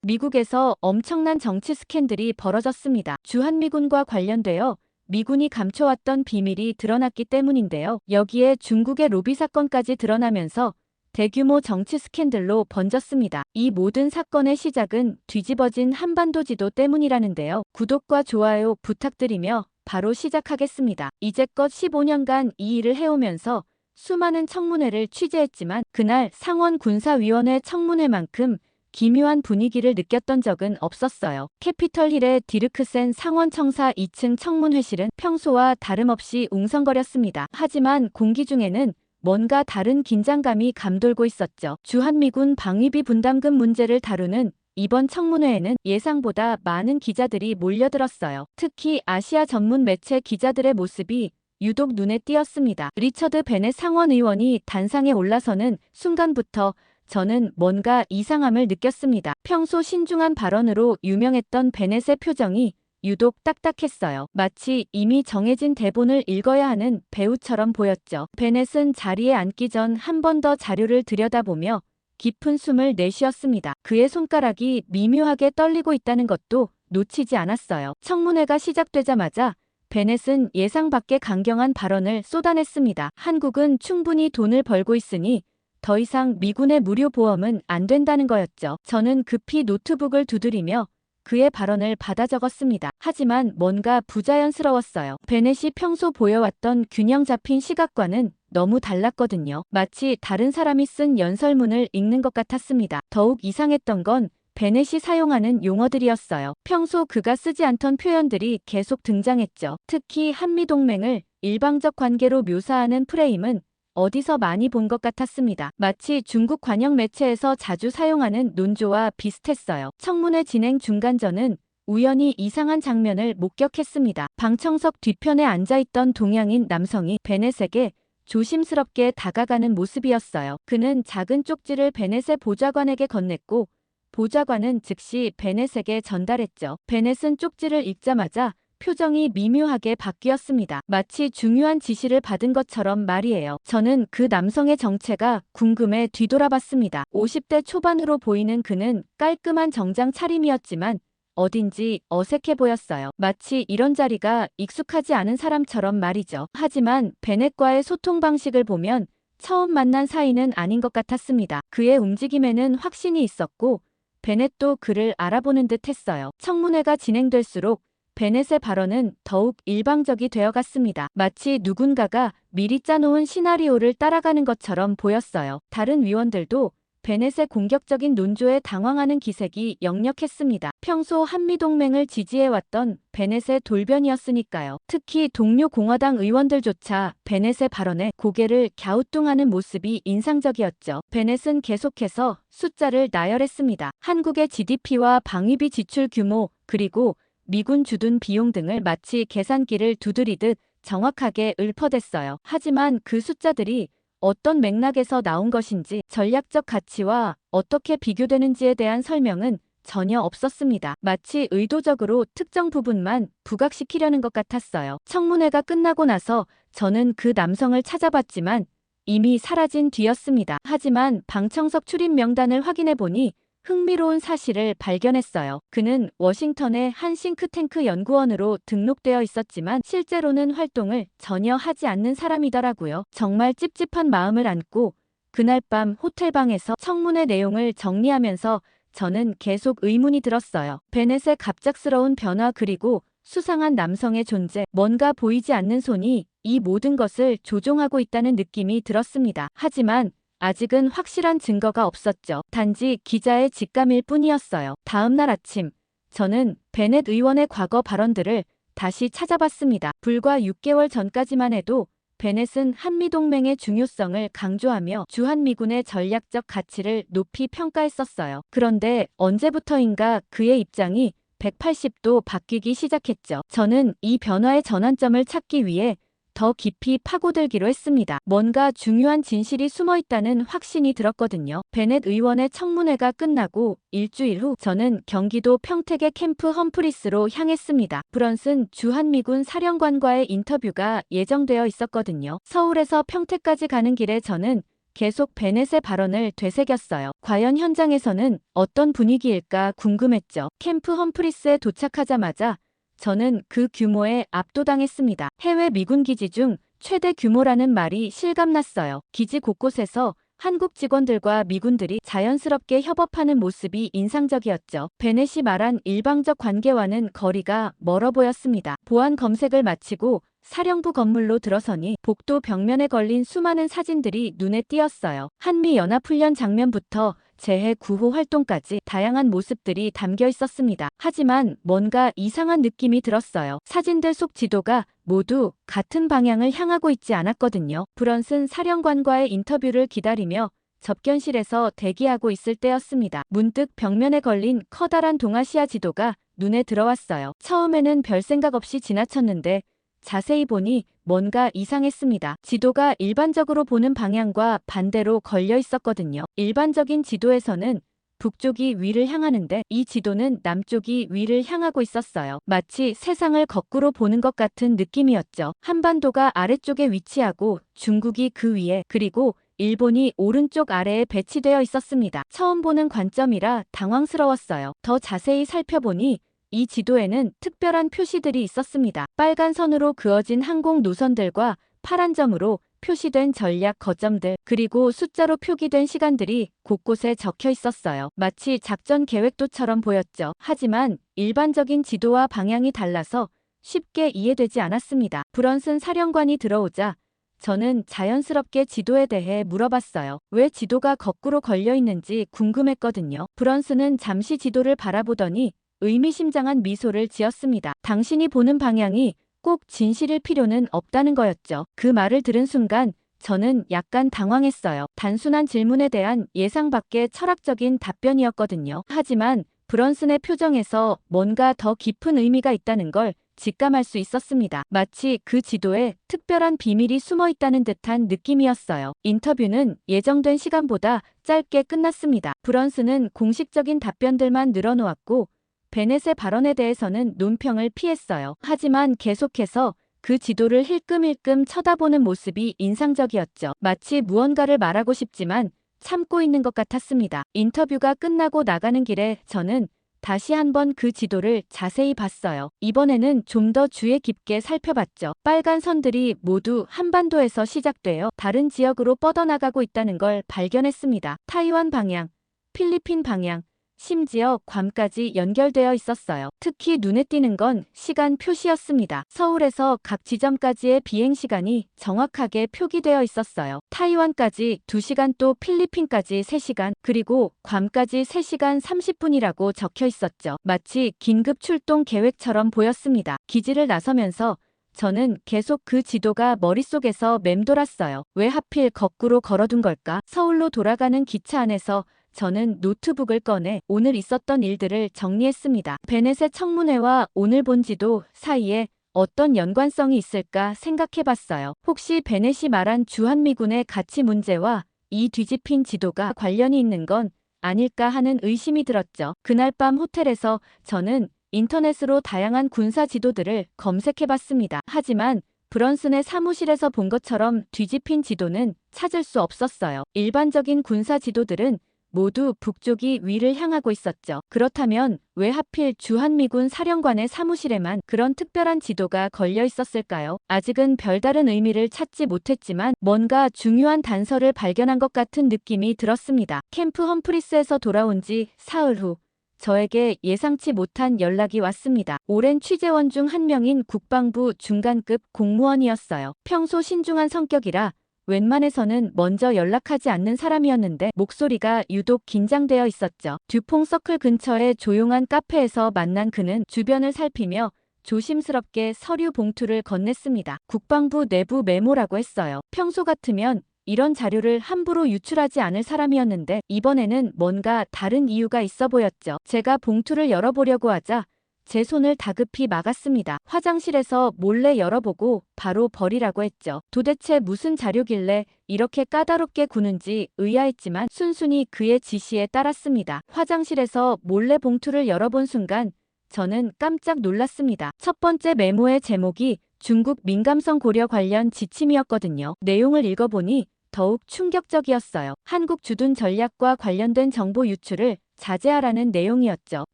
미국에서 엄청난 정치 스캔들이 벌어졌습니다. 주한미군과 관련되어 미군이 감춰왔던 비밀이 드러났기 때문인데요. 여기에 중국의 로비 사건까지 드러나면서 대규모 정치 스캔들로 번졌습니다. 이 모든 사건의 시작은 뒤집어진 한반도 지도 때문이라는데요. 구독과 좋아요 부탁드리며 바로 시작하겠습니다. 이제껏 15년간 이 일을 해오면서 수많은 청문회를 취재했지만 그날 상원군사위원회 청문회만큼 기묘한 분위기를 느꼈던 적은 없었어요. 캐피털힐의 디르크센 상원청사 2층 청문회실은 평소와 다름없이 웅성거렸습니다. 하지만 공기 중에는 뭔가 다른 긴장감이 감돌고 있었죠. 주한미군 방위비 분담금 문제를 다루는 이번 청문회에는 예상보다 많은 기자들이 몰려들었어요. 특히 아시아 전문 매체 기자들의 모습이 유독 눈에 띄었습니다. 리처드 베넷 상원의원이 단상에 올라서는 순간부터 저는 뭔가 이상함을 느꼈습니다. 평소 신중한 발언으로 유명했던 베넷의 표정이 유독 딱딱했어요. 마치 이미 정해진 대본을 읽어야 하는 배우처럼 보였죠. 베넷은 자리에 앉기 전 한 번 더 자료를 들여다보며 깊은 숨을 내쉬었습니다. 그의 손가락이 미묘하게 떨리고 있다는 것도 놓치지 않았어요. 청문회가 시작되자마자 베넷은 예상 밖의 강경한 발언을 쏟아냈습니다. 한국은 충분히 돈을 벌고 있으니 더 이상 미군의 무료 보험은 안 된다는 거였죠. 저는 급히 노트북을 두드리며 그의 발언을 받아 적었습니다. 하지만 뭔가 부자연스러웠어요. 베넷이 평소 보여왔던 균형 잡힌 시각과는 너무 달랐거든요. 마치 다른 사람이 쓴 연설문을 읽는 것 같았습니다. 더욱 이상했던 건 베넷이 사용하는 용어들이었어요. 평소 그가 쓰지 않던 표현들이 계속 등장했죠. 특히 한미동맹을 일방적 관계로 묘사하는 프레임은 어디서 많이 본 것 같았습니다. 마치 중국 관영 매체에서 자주 사용하는 논조와 비슷했어요. 청문회 진행 중간 저는 우연히 이상한 장면을 목격했습니다. 방청석 뒤편에 앉아있던 동양인 남성이 베넷에게 조심스럽게 다가가는 모습이었어요. 그는 작은 쪽지를 베넷의 보좌관에게 건넸고 보좌관은 즉시 베넷에게 전달했죠. 베넷은 쪽지를 읽자마자 표정이 미묘하게 바뀌었습니다. 마치 중요한 지시를 받은 것처럼 말이에요. 저는 그 남성의 정체가 궁금해 뒤돌아봤습니다. 50대 초반으로 보이는 그는 깔끔한 정장 차림이었지만 어딘지 어색해 보였어요. 마치 이런 자리가 익숙하지 않은 사람처럼 말이죠. 하지만 베넷과의 소통 방식을 보면 처음 만난 사이는 아닌 것 같았습니다. 그의 움직임에는 확신이 있었고 베넷도 그를 알아보는 듯 했어요. 청문회가 진행될수록 베넷의 발언은 더욱 일방적이 되어갔습니다. 마치 누군가가 미리 짜놓은 시나리오를 따라가는 것처럼 보였어요. 다른 위원들도 베넷의 공격적인 논조에 당황하는 기색이 역력했습니다. 평소 한미동맹을 지지해왔던 베넷의 돌변이었으니까요. 특히 동료 공화당 의원들조차 베넷의 발언에 고개를 갸우뚱하는 모습이 인상적이었죠. 베넷은 계속해서 숫자를 나열했습니다. 한국의 GDP와 방위비 지출 규모 그리고 미군 주둔 비용 등을 마치 계산기를 두드리듯 정확하게 읊어댔어요. 하지만 그 숫자들이 어떤 맥락에서 나온 것인지 전략적 가치와 어떻게 비교되는지에 대한 설명은 전혀 없었습니다. 마치 의도적으로 특정 부분만 부각시키려는 것 같았어요. 청문회가 끝나고 나서 저는 그 남성을 찾아봤지만 이미 사라진 뒤였습니다. 하지만 방청석 출입 명단을 확인해보니 흥미로운 사실을 발견했어요. 그는 워싱턴의 한 싱크탱크 연구원으로 등록되어 있었지만 실제로는 활동을 전혀 하지 않는 사람이더라고요. 정말 찝찝한 마음을 안고 그날 밤 호텔방에서 청문회 내용을 정리하면서 저는 계속 의문이 들었어요. 베넷의 갑작스러운 변화 그리고 수상한 남성의 존재, 뭔가 보이지 않는 손이 이 모든 것을 조종하고 있다는 느낌이 들었습니다. 하지만 아직은 확실한 증거가 없었죠. 단지 기자의 직감일 뿐이었어요. 다음 날 아침, 저는 베넷 의원의 과거 발언들을 다시 찾아봤습니다. 불과 6개월 전까지만 해도 베넷은 한미동맹의 중요성을 강조하며 주한미군의 전략적 가치를 높이 평가했었어요. 그런데 언제부터인가 그의 입장이 180도 바뀌기 시작했죠. 저는 이 변화의 전환점을 찾기 위해 더 깊이 파고들기로 했습니다. 뭔가 중요한 진실이 숨어있다는 확신이 들었거든요. 베넷 의원의 청문회가 끝나고 일주일 후 저는 경기도 평택의 캠프 험프리스로 향했습니다. 브런슨 주한미군 사령관과의 인터뷰가 예정되어 있었거든요. 서울에서 평택까지 가는 길에 저는 계속 베넷의 발언을 되새겼어요. 과연 현장에서는 어떤 분위기일까 궁금했죠. 캠프 험프리스에 도착하자마자 저는 그 규모에 압도당했습니다. 해외 미군 기지 중 최대 규모라는 말이 실감났어요. 기지 곳곳에서 한국 직원들과 미군들이 자연스럽게 협업하는 모습이 인상적이었죠. 베넷이 말한 일방적 관계와는 거리가 멀어 보였습니다. 보안 검색을 마치고 사령부 건물로 들어서니 복도 벽면에 걸린 수많은 사진들이 눈에 띄었어요. 한미 연합훈련 장면부터 재해 구호 활동까지 다양한 모습들이 담겨 있었습니다. 하지만 뭔가 이상한 느낌이 들었어요. 사진들 속 지도가 모두 같은 방향을 향하고 있지 않았거든요. 브런슨 사령관과의 인터뷰를 기다리며 접견실에서 대기하고 있을 때였습니다. 문득 벽면에 걸린 커다란 동아시아 지도가 눈에 들어왔어요. 처음에는 별 생각 없이 지나쳤는데 자세히 보니 뭔가 이상했습니다. 지도가 일반적으로 보는 방향과 반대로 걸려 있었거든요. 일반적인 지도에서는 북쪽이 위를 향하는데 이 지도는 남쪽이 위를 향하고 있었어요. 마치 세상을 거꾸로 보는 것 같은 느낌이었죠. 한반도가 아래쪽에 위치하고 중국이 그 위에, 그리고 일본이 오른쪽 아래에 배치되어 있었습니다. 처음 보는 관점이라 당황스러웠어요. 더 자세히 살펴보니 이 지도에는 특별한 표시들이 있었습니다. 빨간 선으로 그어진 항공 노선들과 파란 점으로 표시된 전략 거점들, 그리고 숫자로 표기된 시간들이 곳곳에 적혀 있었어요. 마치 작전 계획도처럼 보였죠. 하지만 일반적인 지도와 방향이 달라서 쉽게 이해되지 않았습니다. 브런슨 사령관이 들어오자 저는 자연스럽게 지도에 대해 물어봤어요. 왜 지도가 거꾸로 걸려 있는지 궁금했거든요. 브런슨은 잠시 지도를 바라보더니 의미심장한 미소를 지었습니다. 당신이 보는 방향이 꼭 진실일 필요는 없다는 거였죠. 그 말을 들은 순간 저는 약간 당황했어요. 단순한 질문에 대한 예상 밖의 철학적인 답변이었거든요. 하지만 브런슨의 표정에서 뭔가 더 깊은 의미가 있다는 걸 직감할 수 있었습니다. 마치 그 지도에 특별한 비밀이 숨어 있다는 듯한 느낌이었어요. 인터뷰는 예정된 시간보다 짧게 끝났습니다. 브런슨은 공식적인 답변들만 늘어놓았고 베넷의 발언에 대해서는 논평을 피했어요. 하지만 계속해서 그 지도를 힐끔힐끔 쳐다보는 모습이 인상적이었죠. 마치 무언가를 말하고 싶지만 참고 있는 것 같았습니다. 인터뷰가 끝나고 나가는 길에 저는 다시 한번 그 지도를 자세히 봤어요. 이번에는 좀 더 주의 깊게 살펴봤죠. 빨간 선들이 모두 한반도에서 시작되어 다른 지역으로 뻗어나가고 있다는 걸 발견했습니다. 타이완 방향, 필리핀 방향, 심지어 괌까지 연결되어 있었어요. 특히 눈에 띄는 건 시간 표시였습니다. 서울에서 각 지점까지의 비행시간이 정확하게 표기되어 있었어요. 타이완까지 2시간, 또 필리핀까지 3시간, 그리고 괌까지 3시간 30분이라고 적혀 있었죠. 마치 긴급 출동 계획처럼 보였습니다. 기지를 나서면서 저는 계속 그 지도가 머릿속에서 맴돌았어요. 왜 하필 거꾸로 걸어둔 걸까? 서울로 돌아가는 기차 안에서 저는 노트북을 꺼내 오늘 있었던 일들을 정리했습니다. 베넷의 청문회와 오늘 본 지도 사이에 어떤 연관성이 있을까 생각해봤어요. 혹시 베넷이 말한 주한미군의 가치 문제와 이 뒤집힌 지도가 관련이 있는 건 아닐까 하는 의심이 들었죠. 그날 밤 호텔에서 저는 인터넷으로 다양한 군사 지도들을 검색해봤습니다. 하지만 브런슨의 사무실에서 본 것처럼 뒤집힌 지도는 찾을 수 없었어요. 일반적인 군사 지도들은 모두 북쪽이 위를 향하고 있었죠. 그렇다면 왜 하필 주한미군 사령관의 사무실에만 그런 특별한 지도가 걸려 있었을까요? 아직은 별다른 의미를 찾지 못했지만 뭔가 중요한 단서를 발견한 것 같은 느낌이 들었습니다. 캠프 험프리스에서 돌아온 지 사흘 후 저에게 예상치 못한 연락이 왔습니다. 오랜 취재원 중 한 명인 국방부 중간급 공무원이었어요. 평소 신중한 성격이라 웬만해서는 먼저 연락하지 않는 사람이었는데 목소리가 유독 긴장되어 있었죠. 듀퐁 서클 근처의 조용한 카페에서 만난 그는 주변을 살피며 조심스럽게 서류 봉투를 건넸습니다. 국방부 내부 메모라고 했어요. 평소 같으면 이런 자료를 함부로 유출하지 않을 사람이었는데 이번에는 뭔가 다른 이유가 있어 보였죠. 제가 봉투를 열어보려고 하자 제 손을 다급히 막았습니다. 화장실에서 몰래 열어보고 바로 버리라고 했죠. 도대체 무슨 자료길래 이렇게 까다롭게 구는지 의아했지만 순순히 그의 지시에 따랐습니다. 화장실에서 몰래 봉투를 열어본 순간 저는 깜짝 놀랐습니다. 첫 번째 메모의 제목이 중국 민감성 고려 관련 지침이었거든요. 내용을 읽어보니 더욱 충격적이었어요. 한국 주둔 전략과 관련된 정보 유출을 자제하라는 내용이었죠.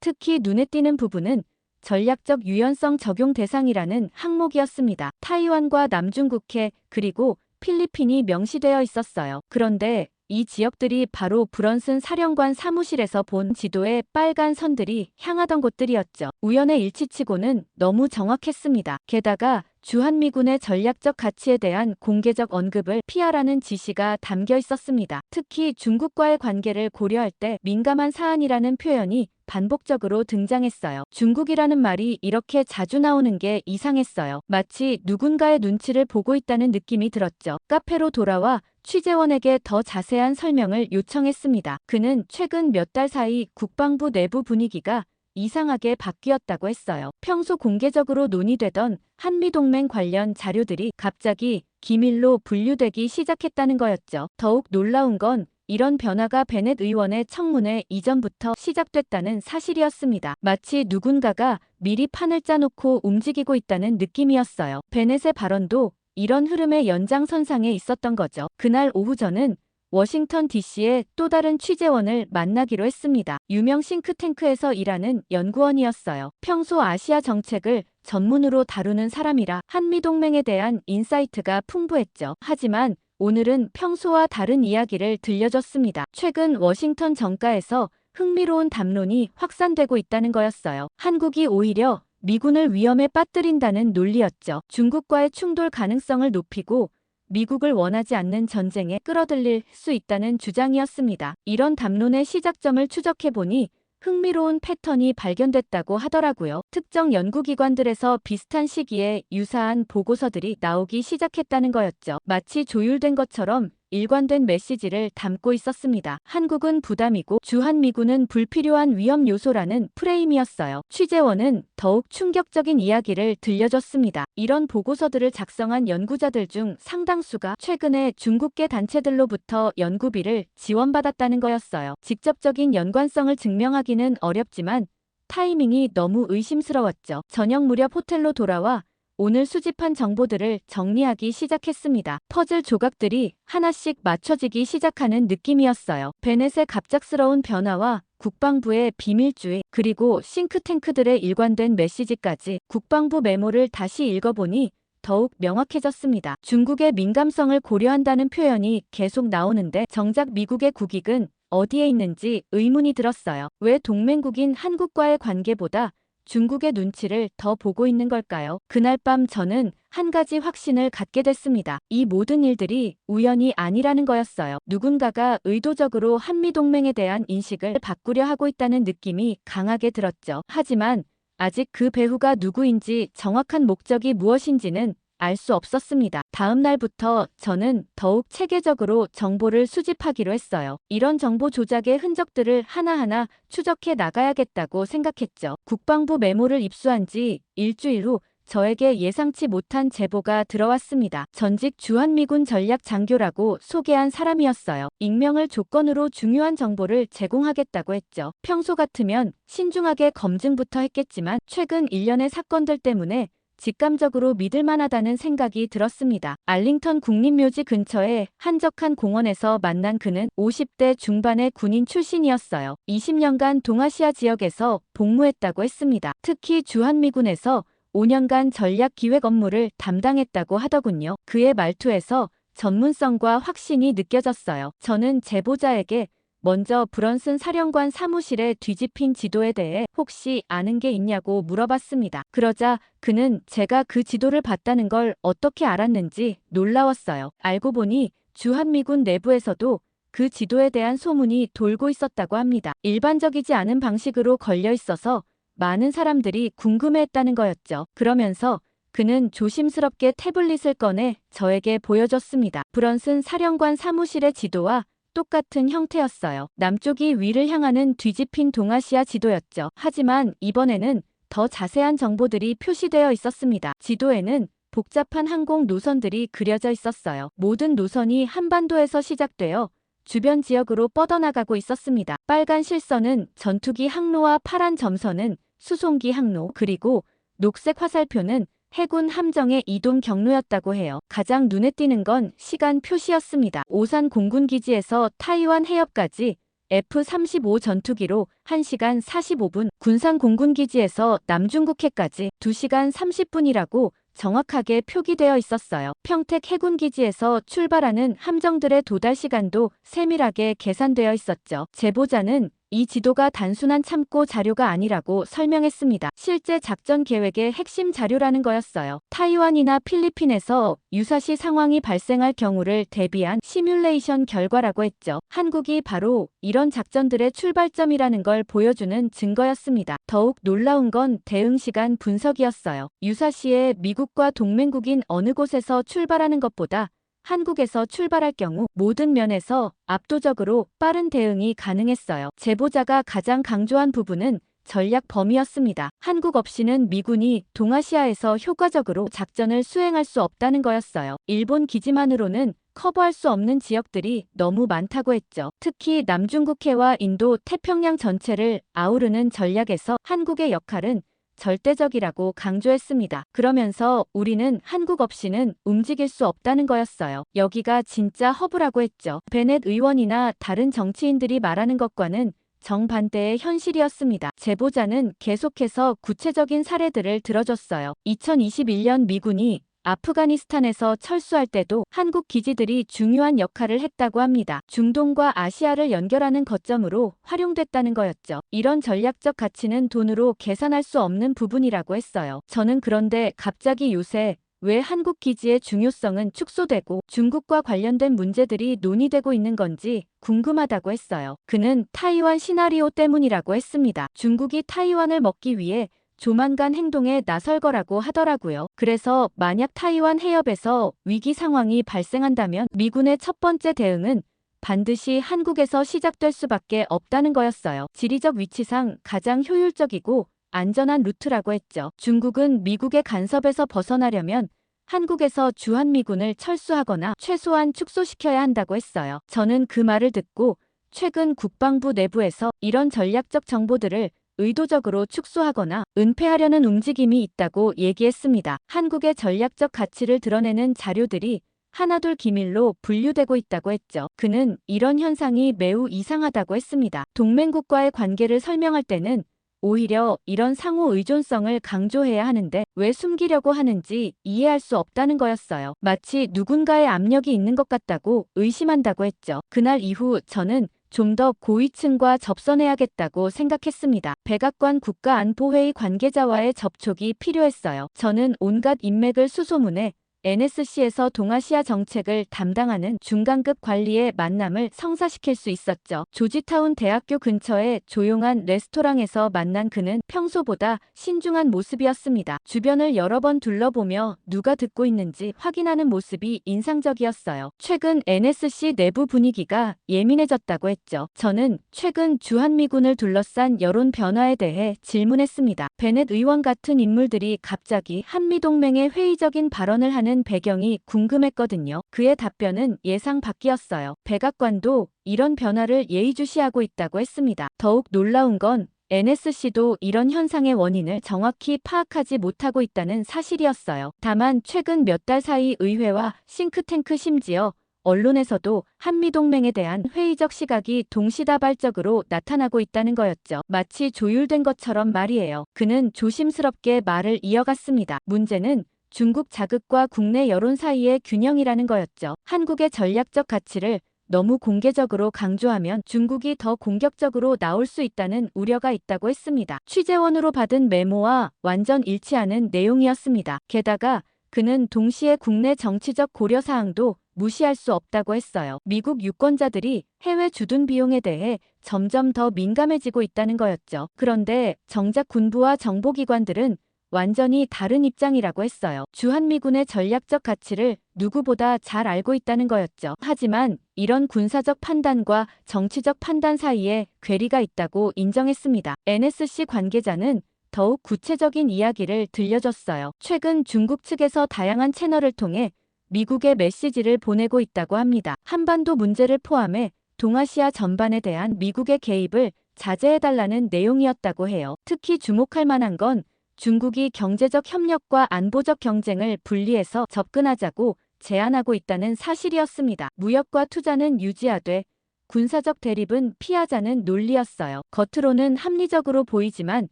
특히 눈에 띄는 부분은 전략적 유연성 적용 대상이라는 항목이었습니다. 타이완과 남중국해 그리고 필리핀이 명시되어 있었어요. 그런데 이 지역들이 바로 브런슨 사령관 사무실에서 본 지도에 빨간 선들이 향하던 곳들이었죠. 우연의 일치치고는 너무 정확했습니다. 게다가 주한미군의 전략적 가치에 대한 공개적 언급을 피하라는 지시가 담겨 있었습니다. 특히 중국과의 관계를 고려할 때 민감한 사안이라는 표현이 반복적으로 등장했어요. 중국이라는 말이 이렇게 자주 나오는 게 이상했어요. 마치 누군가의 눈치를 보고 있다는 느낌이 들었죠. 카페로 돌아와 취재원에게 더 자세한 설명을 요청했습니다. 그는 최근 몇 달 사이 국방부 내부 분위기가 이상하게 바뀌었다고 했어요. 평소 공개적으로 논의되던 한미동맹 관련 자료들이 갑자기 기밀로 분류되기 시작했다는 거였죠. 더욱 놀라운 건 이런 변화가 베넷 의원의 청문회 이전부터 시작됐다는 사실이었습니다. 마치 누군가가 미리 판을 짜놓고 움직이고 있다는 느낌이었어요. 베넷의 발언도 이런 흐름의 연장선상에 있었던 거죠. 그날 오후 저는 워싱턴 DC의 또 다른 취재원을 만나기로 했습니다. 유명 싱크탱크에서 일하는 연구원이었어요. 평소 아시아 정책을 전문으로 다루는 사람이라 한미동맹에 대한 인사이트가 풍부했죠. 하지만 오늘은 평소와 다른 이야기를 들려줬습니다. 최근 워싱턴 정가에서 흥미로운 담론이 확산되고 있다는 거였어요. 한국이 오히려 미군을 위험에 빠뜨린다는 논리였죠. 중국과의 충돌 가능성을 높이고 미국을 원하지 않는 전쟁에 끌어들일 수 있다는 주장이었습니다. 이런 담론의 시작점을 추적해보니 흥미로운 패턴이 발견됐다고 하더라고요. 특정 연구기관들에서 비슷한 시기에 유사한 보고서들이 나오기 시작했다는 거였죠. 마치 조율된 것처럼 일관된 메시지를 담고 있었습니다. 한국은 부담이고 주한미군은 불필요한 위험 요소라는 프레임이었어요. 취재원은 더욱 충격적인 이야기를 들려줬습니다. 이런 보고서들을 작성한 연구자들 중 상당수가 최근에 중국계 단체들로부터 연구비를 지원받았다는 거였어요. 직접적인 연관성을 증명하기는 어렵지만 타이밍이 너무 의심스러웠죠. 저녁 무렵 호텔로 돌아와 오늘 수집한 정보들을 정리하기 시작했습니다. 퍼즐 조각들이 하나씩 맞춰지기 시작하는 느낌이었어요. 베넷의 갑작스러운 변화와 국방부의 비밀주의 그리고 싱크탱크들의 일관된 메시지까지 국방부 메모를 다시 읽어보니 더욱 명확해졌습니다. 중국의 민감성을 고려한다는 표현이 계속 나오는데 정작 미국의 국익은 어디에 있는지 의문이 들었어요. 왜 동맹국인 한국과의 관계보다 중국의 눈치를 더 보고 있는 걸까요? 그날 밤 저는 한 가지 확신을 갖게 됐습니다. 이 모든 일들이 우연이 아니라는 거였어요. 누군가가 의도적으로 한미동맹에 대한 인식을 바꾸려 하고 있다는 느낌이 강하게 들었죠. 하지만 아직 그 배후가 누구인지 정확한 목적이 무엇인지는 알 수 없었습니다. 다음 날부터 저는 더욱 체계적으로 정보를 수집하기로 했어요. 이런 정보 조작의 흔적들을 하나하나 추적해 나가야겠다고 생각했죠. 국방부 메모를 입수한 지 일주일 후 저에게 예상치 못한 제보가 들어왔습니다. 전직 주한미군 전략 장교라고 소개한 사람이었어요. 익명을 조건으로 중요한 정보를 제공하겠다고 했죠. 평소 같으면 신중하게 검증부터 했겠지만 최근 일련의 사건들 때문에 직감적으로 믿을만하다는 생각이 들었습니다. 알링턴 국립묘지 근처의 한적한 공원에서 만난 그는 50대 중반의 군인 출신이었어요. 20년간 동아시아 지역에서 복무했다고 했습니다. 특히 주한미군에서 5년간 전략 기획 업무를 담당했다고 하더군요. 그의 말투에서 전문성과 확신이 느껴졌어요. 저는 제보자에게 먼저 브런슨 사령관 사무실의 뒤집힌 지도에 대해 혹시 아는 게 있냐고 물어봤습니다. 그러자 그는 제가 그 지도를 봤다는 걸 어떻게 알았는지 놀라웠어요. 알고 보니 주한미군 내부에서도 그 지도에 대한 소문이 돌고 있었다고 합니다. 일반적이지 않은 방식으로 걸려 있어서 많은 사람들이 궁금해했다는 거였죠. 그러면서 그는 조심스럽게 태블릿을 꺼내 저에게 보여줬습니다. 브런슨 사령관 사무실의 지도와 똑같은 형태였어요. 남쪽이 위를 향하는 뒤집힌 동아시아 지도였죠. 하지만 이번에는 더 자세한 정보들이 표시되어 있었습니다. 지도에는 복잡한 항공 노선들이 그려져 있었어요. 모든 노선이 한반도에서 시작되어 주변 지역으로 뻗어나가고 있었습니다. 빨간 실선은 전투기 항로와 파란 점선은 수송기 항로, 그리고 녹색 화살표는 해군 함정의 이동 경로였다고 해요. 가장 눈에 띄는 건 시간 표시였습니다. 오산 공군기지에서 타이완 해협까지 F-35 전투기로 1시간 45분, 군산 공군기지에서 남중국해까지 2시간 30분이라고 정확하게 표기되어 있었어요. 평택 해군기지에서 출발하는 함정들의 도달 시간도 세밀하게 계산되어 있었죠. 제보자는 이 지도가 단순한 참고 자료가 아니라고 설명했습니다. 실제 작전 계획의 핵심 자료라는 거였어요. 타이완이나 필리핀에서 유사시 상황이 발생할 경우를 대비한 시뮬레이션 결과라고 했죠. 한국이 바로 이런 작전들의 출발점이라는 걸 보여주는 증거였습니다. 더욱 놀라운 건 대응 시간 분석이었어요. 유사시에 미국과 동맹국인 어느 곳에서 출발하는 것보다 한국에서 출발할 경우 모든 면에서 압도적으로 빠른 대응이 가능했어요. 제보자가 가장 강조한 부분은 전략 범위였습니다. 한국 없이는 미군이 동아시아에서 효과적으로 작전을 수행할 수 없다는 거였어요. 일본 기지만으로는 커버할 수 없는 지역들이 너무 많다고 했죠. 특히 남중국해와 인도 태평양 전체를 아우르는 전략에서 한국의 역할은 절대적이라고 강조했습니다. 그러면서 우리는 한국 없이는 움직일 수 없다는 거였어요. 여기가 진짜 허브라고 했죠. 베넷 의원이나 다른 정치인들이 말하는 것과는 정반대의 현실이었습니다. 제보자는 계속해서 구체적인 사례들을 들어줬어요. 2021년 미군이 아프가니스탄에서 철수할 때도 한국 기지들이 중요한 역할을 했다고 합니다. 중동과 아시아를 연결하는 거점으로 활용됐다는 거였죠. 이런 전략적 가치는 돈으로 계산할 수 없는 부분이라고 했어요. 저는 그런데 갑자기 요새 왜 한국 기지의 중요성은 축소되고 중국과 관련된 문제들이 논의되고 있는 건지 궁금하다고 했어요. 그는 타이완 시나리오 때문이라고 했습니다. 중국이 타이완을 먹기 위해 조만간 행동에 나설 거라고 하더라고요. 그래서 만약 타이완 해협에서 위기 상황이 발생한다면 미군의 첫 번째 대응은 반드시 한국에서 시작될 수밖에 없다는 거였어요. 지리적 위치상 가장 효율적이고 안전한 루트라고 했죠. 중국은 미국의 간섭에서 벗어나려면 한국에서 주한미군을 철수하거나 최소한 축소시켜야 한다고 했어요. 저는 그 말을 듣고 최근 국방부 내부에서 이런 전략적 정보들을 의도적으로 축소하거나 은폐하려는 움직임이 있다고 얘기했습니다. 한국의 전략적 가치를 드러내는 자료들이 하나둘 기밀로 분류되고 있다고 했죠. 그는 이런 현상이 매우 이상하다고 했습니다. 동맹국과의 관계를 설명할 때는 오히려 이런 상호 의존성을 강조해야 하는데 왜 숨기려고 하는지 이해할 수 없다는 거였어요. 마치 누군가의 압력이 있는 것 같다고 의심한다고 했죠. 그날 이후 저는 좀 더 고위층과 접선해야겠다고 생각했습니다. 백악관 국가안보회의 관계자와의 접촉이 필요했어요. 저는 온갖 인맥을 수소문해 NSC에서 동아시아 정책을 담당하는 중간급 관리의 만남을 성사시킬 수 있었죠. 조지타운 대학교 근처의 조용한 레스토랑에서 만난 그는 평소보다 신중한 모습이었습니다. 주변을 여러 번 둘러보며 누가 듣고 있는지 확인하는 모습이 인상적이었어요. 최근 NSC 내부 분위기가 예민해졌다고 했죠. 저는 최근 주한미군을 둘러싼 여론 변화에 대해 질문했습니다. 베넷 의원 같은 인물들이 갑자기 한미동맹의 회의적인 발언을 하는 배경이 궁금했거든요. 그의 답변은 예상 밖이었어요. 백악관도 이런 변화를 예의주시하고 있다고 했습니다. 더욱 놀라운 건 NSC도 이런 현상의 원인을 정확히 파악하지 못하고 있다는 사실이었어요. 다만 최근 몇 달 사이 의회와 싱크탱크 심지어 언론에서도 한미동맹에 대한 회의적 시각이 동시다발적으로 나타나고 있다는 거였죠. 마치 조율된 것처럼 말이에요. 그는 조심스럽게 말을 이어갔습니다. 문제는 중국 자극과 국내 여론 사이의 균형이라는 거였죠. 한국의 전략적 가치를 너무 공개적으로 강조하면 중국이 더 공격적으로 나올 수 있다는 우려가 있다고 했습니다. 취재원으로 받은 메모와 완전 일치하는 내용이었습니다. 게다가 그는 동시에 국내 정치적 고려사항도 무시할 수 없다고 했어요. 미국 유권자들이 해외 주둔 비용에 대해 점점 더 민감해지고 있다는 거였죠. 그런데 정작 군부와 정보기관들은 완전히 다른 입장이라고 했어요. 주한미군의 전략적 가치를 누구보다 잘 알고 있다는 거였죠. 하지만 이런 군사적 판단과 정치적 판단 사이에 괴리가 있다고 인정했습니다. NSC 관계자는 더욱 구체적인 이야기를 들려줬어요. 최근 중국 측에서 다양한 채널을 통해 미국의 메시지를 보내고 있다고 합니다. 한반도 문제를 포함해 동아시아 전반에 대한 미국의 개입을 자제해달라는 내용이었다고 해요. 특히 주목할 만한 건 중국이 경제적 협력과 안보적 경쟁을 분리해서 접근하자고 제안하고 있다는 사실이었습니다. 무역과 투자는 유지하되 군사적 대립은 피하자는 논리였어요. 겉으로는 합리적으로 보이지만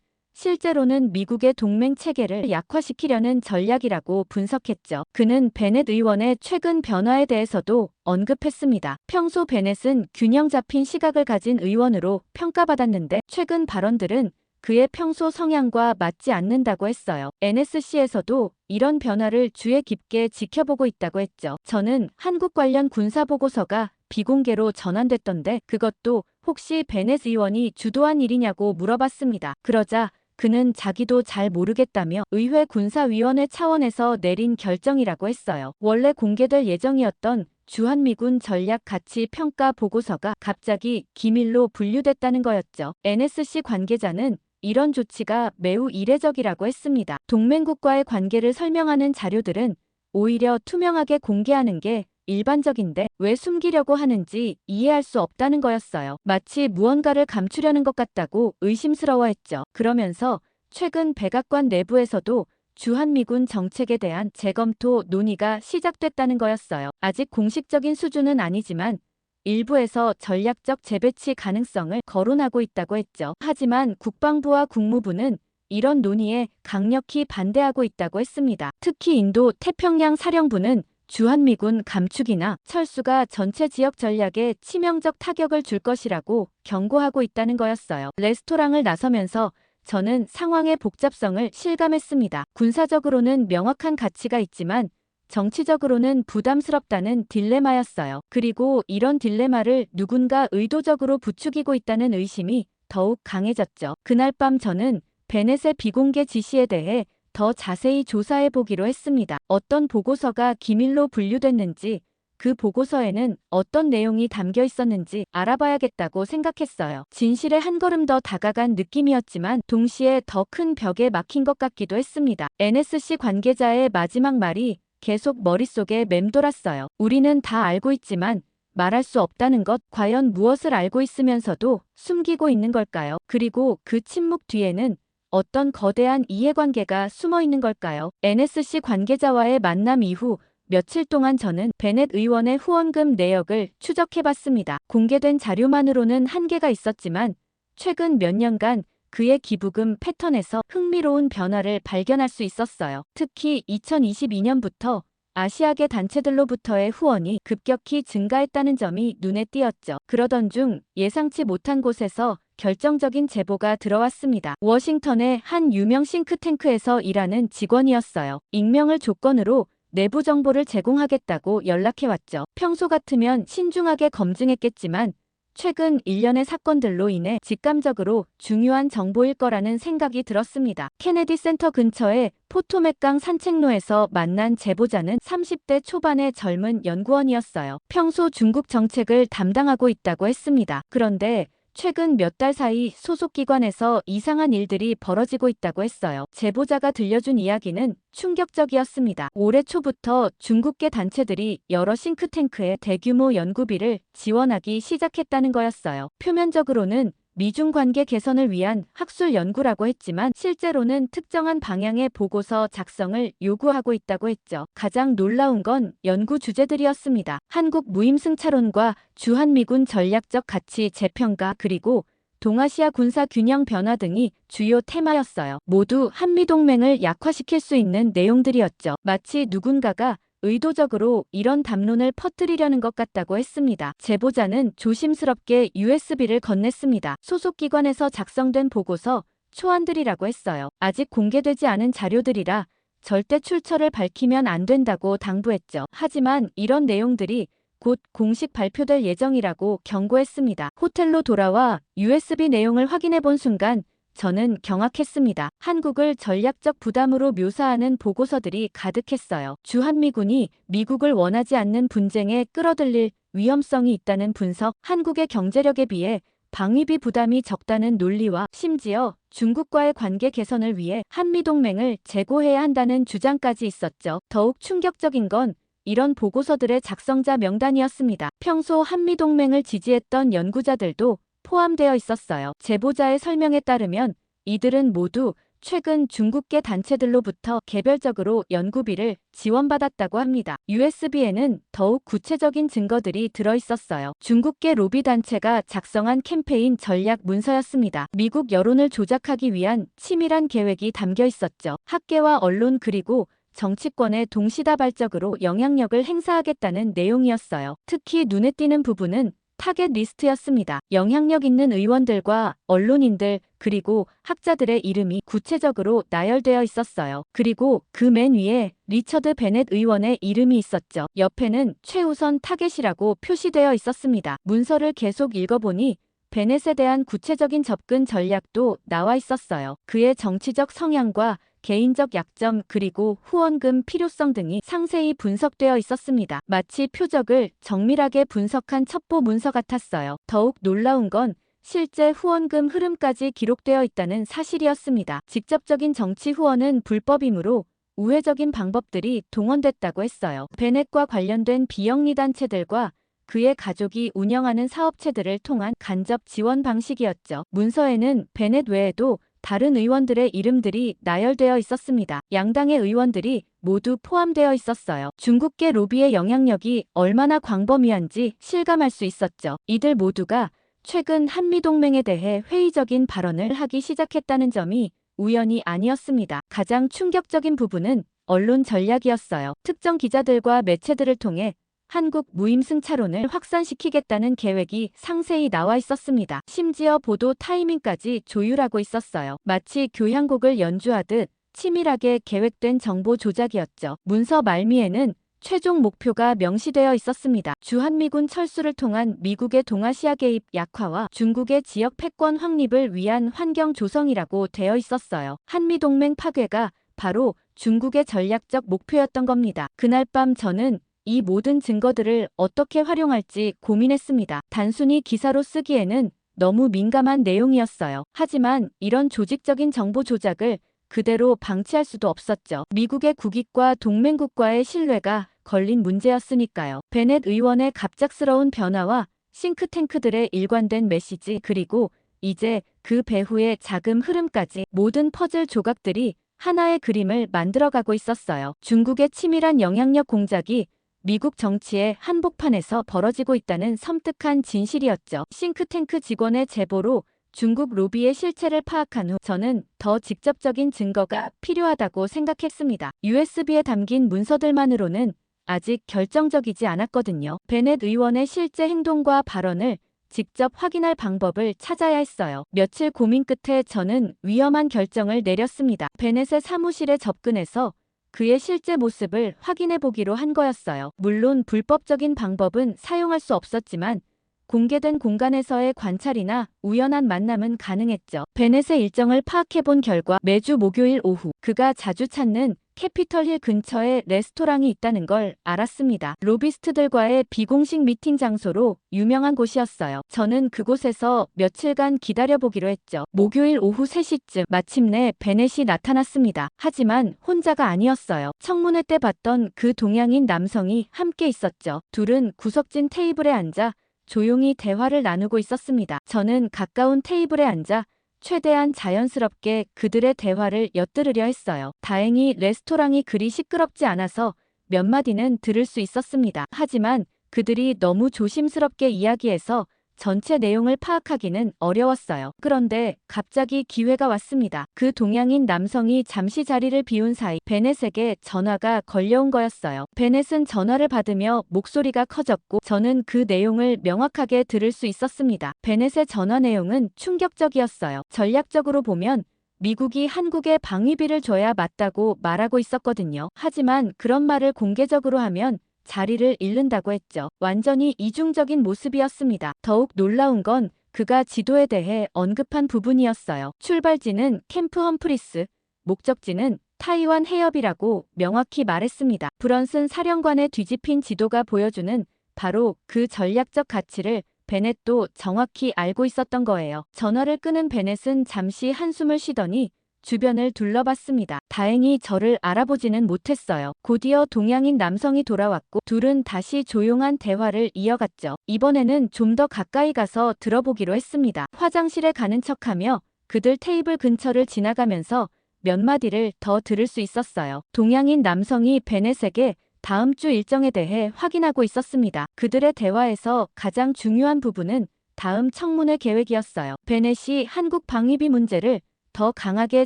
실제로는 미국의 동맹 체계를 약화시키려는 전략이라고 분석했죠. 그는 베넷 의원의 최근 변화에 대해서도 언급했습니다. 평소 베넷은 균형 잡힌 시각을 가진 의원으로 평가받았는데 최근 발언들은 그의 평소 성향과 맞지 않는다고 했어요. NSC에서도 이런 변화를 주의 깊게 지켜보고 있다고 했죠. 저는 한국 관련 군사 보고서가 비공개로 전환됐던데 그것도 혹시 베넷 의원이 주도한 일이냐고 물어봤습니다. 그러자 그는 자기도 잘 모르겠다며 의회 군사위원회 차원에서 내린 결정이라고 했어요. 원래 공개될 예정이었던 주한미군 전략 가치 평가 보고서가 갑자기 기밀로 분류됐다는 거였죠. NSC 관계자는 이런 조치가 매우 이례적이라고 했습니다. 동맹국과의 관계를 설명하는 자료들은 오히려 투명하게 공개하는 게 일반적인데 왜 숨기려고 하는지 이해할 수 없다는 거였어요. 마치 무언가를 감추려는 것 같다고 의심스러워했죠. 그러면서 최근 백악관 내부에서도 주한미군 정책에 대한 재검토 논의가 시작됐다는 거였어요. 아직 공식적인 수준은 아니지만 일부에서 전략적 재배치 가능성을 거론하고 있다고 했죠. 하지만 국방부와 국무부는 이런 논의에 강력히 반대하고 있다고 했습니다. 특히 인도 태평양 사령부는 주한미군 감축이나 철수가 전체 지역 전략에 치명적 타격을 줄 것이라고 경고하고 있다는 거였어요. 레스토랑을 나서면서 저는 상황의 복잡성을 실감했습니다. 군사적으로는 명확한 가치가 있지만 정치적으로는 부담스럽다는 딜레마였어요. 그리고 이런 딜레마를 누군가 의도적으로 부추기고 있다는 의심이 더욱 강해졌죠. 그날 밤 저는 베넷의 비공개 지시에 대해 더 자세히 조사해 보기로 했습니다. 어떤 보고서가 기밀로 분류됐는지, 그 보고서에는 어떤 내용이 담겨 있었는지 알아봐야겠다고 생각했어요. 진실에 한 걸음 더 다가간 느낌이었지만 동시에 더 큰 벽에 막힌 것 같기도 했습니다. NSC 관계자의 마지막 말이 계속 머릿속에 맴돌았어요. 우리는 다 알고 있지만 말할 수 없다는 것, 과연 무엇을 알고 있으면서도 숨기고 있는 걸까요? 그리고 그 침묵 뒤에는 어떤 거대한 이해관계가 숨어 있는 걸까요? NSC 관계자와의 만남 이후 며칠 동안 저는 베넷 의원의 후원금 내역을 추적해봤습니다. 공개된 자료만으로는 한계가 있었지만 최근 몇 년간 그의 기부금 패턴에서 흥미로운 변화를 발견할 수 있었어요. 특히 2022년부터 아시아계 단체들로부터의 후원이 급격히 증가했다는 점이 눈에 띄었죠. 그러던 중 예상치 못한 곳에서 결정적인 제보가 들어왔습니다. 워싱턴의 한 유명 싱크탱크에서 일하는 직원이었어요. 익명을 조건으로 내부 정보를 제공하겠다고 연락해왔죠. 평소 같으면 신중하게 검증했겠지만 최근 일련의 사건들로 인해 직감적으로 중요한 정보일 거라는 생각이 들었습니다. 케네디 센터 근처의 포토맥강 산책로에서 만난 제보자는 30대 초반의 젊은 연구원이었어요. 평소 중국 정책을 담당하고 있다고 했습니다. 그런데 최근 몇 달 사이 소속 기관에서 이상한 일들이 벌어지고 있다고 했어요. 제보자가 들려준 이야기는 충격적이었습니다. 올해 초부터 중국계 단체들이 여러 싱크탱크에 대규모 연구비를 지원하기 시작했다는 거였어요. 표면적으로는 미중 관계 개선을 위한 학술 연구라고 했지만 실제로는 특정한 방향의 보고서 작성을 요구하고 있다고 했죠. 가장 놀라운 건 연구 주제들이었습니다. 한국 무임승차론과 주한미군 전략적 가치 재평가 그리고 동아시아 군사 균형 변화 등이 주요 테마였어요. 모두 한미동맹을 약화시킬 수 있는 내용들이었죠. 마치 누군가가 의도적으로 이런 담론을 퍼뜨리려는 것 같다고 했습니다. 제보자는 조심스럽게 USB를 건넸습니다. 소속 기관에서 작성된 보고서 초안들이라고 했어요. 아직 공개되지 않은 자료들이라 절대 출처를 밝히면 안 된다고 당부했죠. 하지만 이런 내용들이 곧 공식 발표될 예정이라고 경고했습니다. 호텔로 돌아와 USB 내용을 확인해 본 순간 저는 경악했습니다. 한국을 전략적 부담으로 묘사하는 보고서들이 가득했어요. 주한미군이 미국을 원하지 않는 분쟁에 끌어들일 위험성이 있다는 분석, 한국의 경제력에 비해 방위비 부담이 적다는 논리와 심지어 중국과의 관계 개선을 위해 한미동맹을 재고해야 한다는 주장까지 있었죠. 더욱 충격적인 건 이런 보고서들의 작성자 명단이었습니다. 평소 한미동맹을 지지했던 연구자들도 포함되어 있었어요. 제보자의 설명에 따르면 이들은 모두 최근 중국계 단체들로부터 개별적으로 연구비를 지원받았다고 합니다. USB에는 더욱 구체적인 증거들이 들어있었어요. 중국계 로비 단체가 작성한 캠페인 전략 문서였습니다. 미국 여론을 조작하기 위한 치밀한 계획이 담겨 있었죠. 학계와 언론 그리고 정치권에 동시다발적으로 영향력을 행사하겠다는 내용이었어요. 특히 눈에 띄는 부분은 타겟 리스트였습니다. 영향력 있는 의원들과 언론인들 그리고 학자들의 이름이 구체적으로 나열되어 있었어요. 그리고 그 맨 위에 리처드 베넷 의원의 이름이 있었죠. 옆에는 최우선 타겟이라고 표시되어 있었습니다. 문서를 계속 읽어보니 베넷에 대한 구체적인 접근 전략도 나와 있었어요. 그의 정치적 성향과 개인적 약점 그리고 후원금 필요성 등이 상세히 분석되어 있었습니다. 마치 표적을 정밀하게 분석한 첩보 문서 같았어요. 더욱 놀라운 건 실제 후원금 흐름까지 기록되어 있다는 사실이었습니다. 직접적인 정치 후원은 불법이므로 우회적인 방법들이 동원됐다고 했어요. 베넷과 관련된 비영리 단체들과 그의 가족이 운영하는 사업체들을 통한 간접 지원 방식이었죠. 문서에는 베넷 외에도 다른 의원들의 이름들이 나열되어 있었습니다. 양당의 의원들이 모두 포함되어 있었어요. 중국계 로비의 영향력이 얼마나 광범위한지 실감할 수 있었죠. 이들 모두가 최근 한미동맹에 대해 회의적인 발언을 하기 시작했다는 점이 우연이 아니었습니다. 가장 충격적인 부분은 언론 전략이었어요. 특정 기자들과 매체들을 통해 한국 무임승차론을 확산시키겠다는 계획이 상세히 나와 있었습니다. 심지어 보도 타이밍까지 조율하고 있었어요. 마치 교향곡을 연주하듯 치밀하게 계획된 정보 조작이었죠. 문서 말미에는 최종 목표가 명시되어 있었습니다. 주한미군 철수를 통한 미국의 동아시아 개입 약화와 중국의 지역 패권 확립을 위한 환경 조성이라고 되어 있었어요. 한미동맹 파괴가 바로 중국의 전략적 목표였던 겁니다. 그날 밤 저는 이 모든 증거들을 어떻게 활용할지 고민했습니다. 단순히 기사로 쓰기에는 너무 민감한 내용이었어요. 하지만 이런 조직적인 정보 조작을 그대로 방치할 수도 없었죠. 미국의 국익과 동맹국과의 신뢰가 걸린 문제였으니까요. 베넷 의원의 갑작스러운 변화와 싱크탱크들의 일관된 메시지 그리고 이제 그 배후의 자금 흐름까지 모든 퍼즐 조각들이 하나의 그림을 만들어가고 있었어요. 중국의 치밀한 영향력 공작이 미국 정치의 한복판에서 벌어지고 있다는 섬뜩한 진실이었죠. 싱크탱크 직원의 제보로 중국 로비의 실체를 파악한 후 저는 더 직접적인 증거가 필요하다고 생각했습니다. USB에 담긴 문서들만으로는 아직 결정적이지 않았거든요. 베넷 의원의 실제 행동과 발언을 직접 확인할 방법을 찾아야 했어요. 며칠 고민 끝에 저는 위험한 결정을 내렸습니다. 베넷의 사무실에 접근해서 그의 실제 모습을 확인해 보기로 한 거였어요. 물론 불법적인 방법은 사용할 수 없었지만 공개된 공간에서의 관찰이나 우연한 만남은 가능했죠. 베넷의 일정을 파악해 본 결과 매주 목요일 오후 그가 자주 찾는 캐피털힐 근처에 레스토랑이 있다는 걸 알았습니다. 로비스트들과의 비공식 미팅 장소로 유명한 곳이었어요. 저는 그곳에서 며칠간 기다려보기로 했죠. 목요일 오후 3시쯤 마침내 베넷이 나타났습니다. 하지만 혼자가 아니었어요. 청문회 때 봤던 그 동양인 남성이 함께 있었죠. 둘은 구석진 테이블에 앉아 조용히 대화를 나누고 있었습니다. 저는 가까운 테이블에 앉아 최대한 자연스럽게 그들의 대화를 엿들으려 했어요. 다행히 레스토랑이 그리 시끄럽지 않아서 몇 마디는 들을 수 있었습니다. 하지만 그들이 너무 조심스럽게 이야기해서 전체 내용을 파악하기는 어려웠어요. 그런데 갑자기 기회가 왔습니다. 그 동양인 남성이 잠시 자리를 비운 사이 베넷에게 전화가 걸려온 거였어요. 베넷은 전화를 받으며 목소리가 커졌고 저는 그 내용을 명확하게 들을 수 있었습니다. 베넷의 전화 내용은 충격적이었어요. 전략적으로 보면 미국이 한국에 방위비를 줘야 맞다고 말하고 있었거든요. 하지만 그런 말을 공개적으로 하면 자리를 잃는다고 했죠. 완전히 이중적인 모습이었습니다. 더욱 놀라운 건 그가 지도에 대해 언급한 부분이었어요. 출발지는 캠프 험프리스, 목적지는 타이완 해협이라고 명확히 말했습니다. 브런슨 사령관의 뒤집힌 지도가 보여주는 바로 그 전략적 가치를 베넷도 정확히 알고 있었던 거예요. 전화를 끊은 베넷은 잠시 한숨을 쉬더니 주변을 둘러봤습니다. 다행히 저를 알아보지는 못했어요. 곧이어 동양인 남성이 돌아왔고 둘은 다시 조용한 대화를 이어갔죠. 이번에는 좀 더 가까이 가서 들어보기로 했습니다. 화장실에 가는 척하며 그들 테이블 근처를 지나가면서 몇 마디를 더 들을 수 있었어요. 동양인 남성이 베넷에게 다음 주 일정에 대해 확인하고 있었습니다. 그들의 대화에서 가장 중요한 부분은 다음 청문회 계획이었어요. 베넷이 한국 방위비 문제를 더 강하게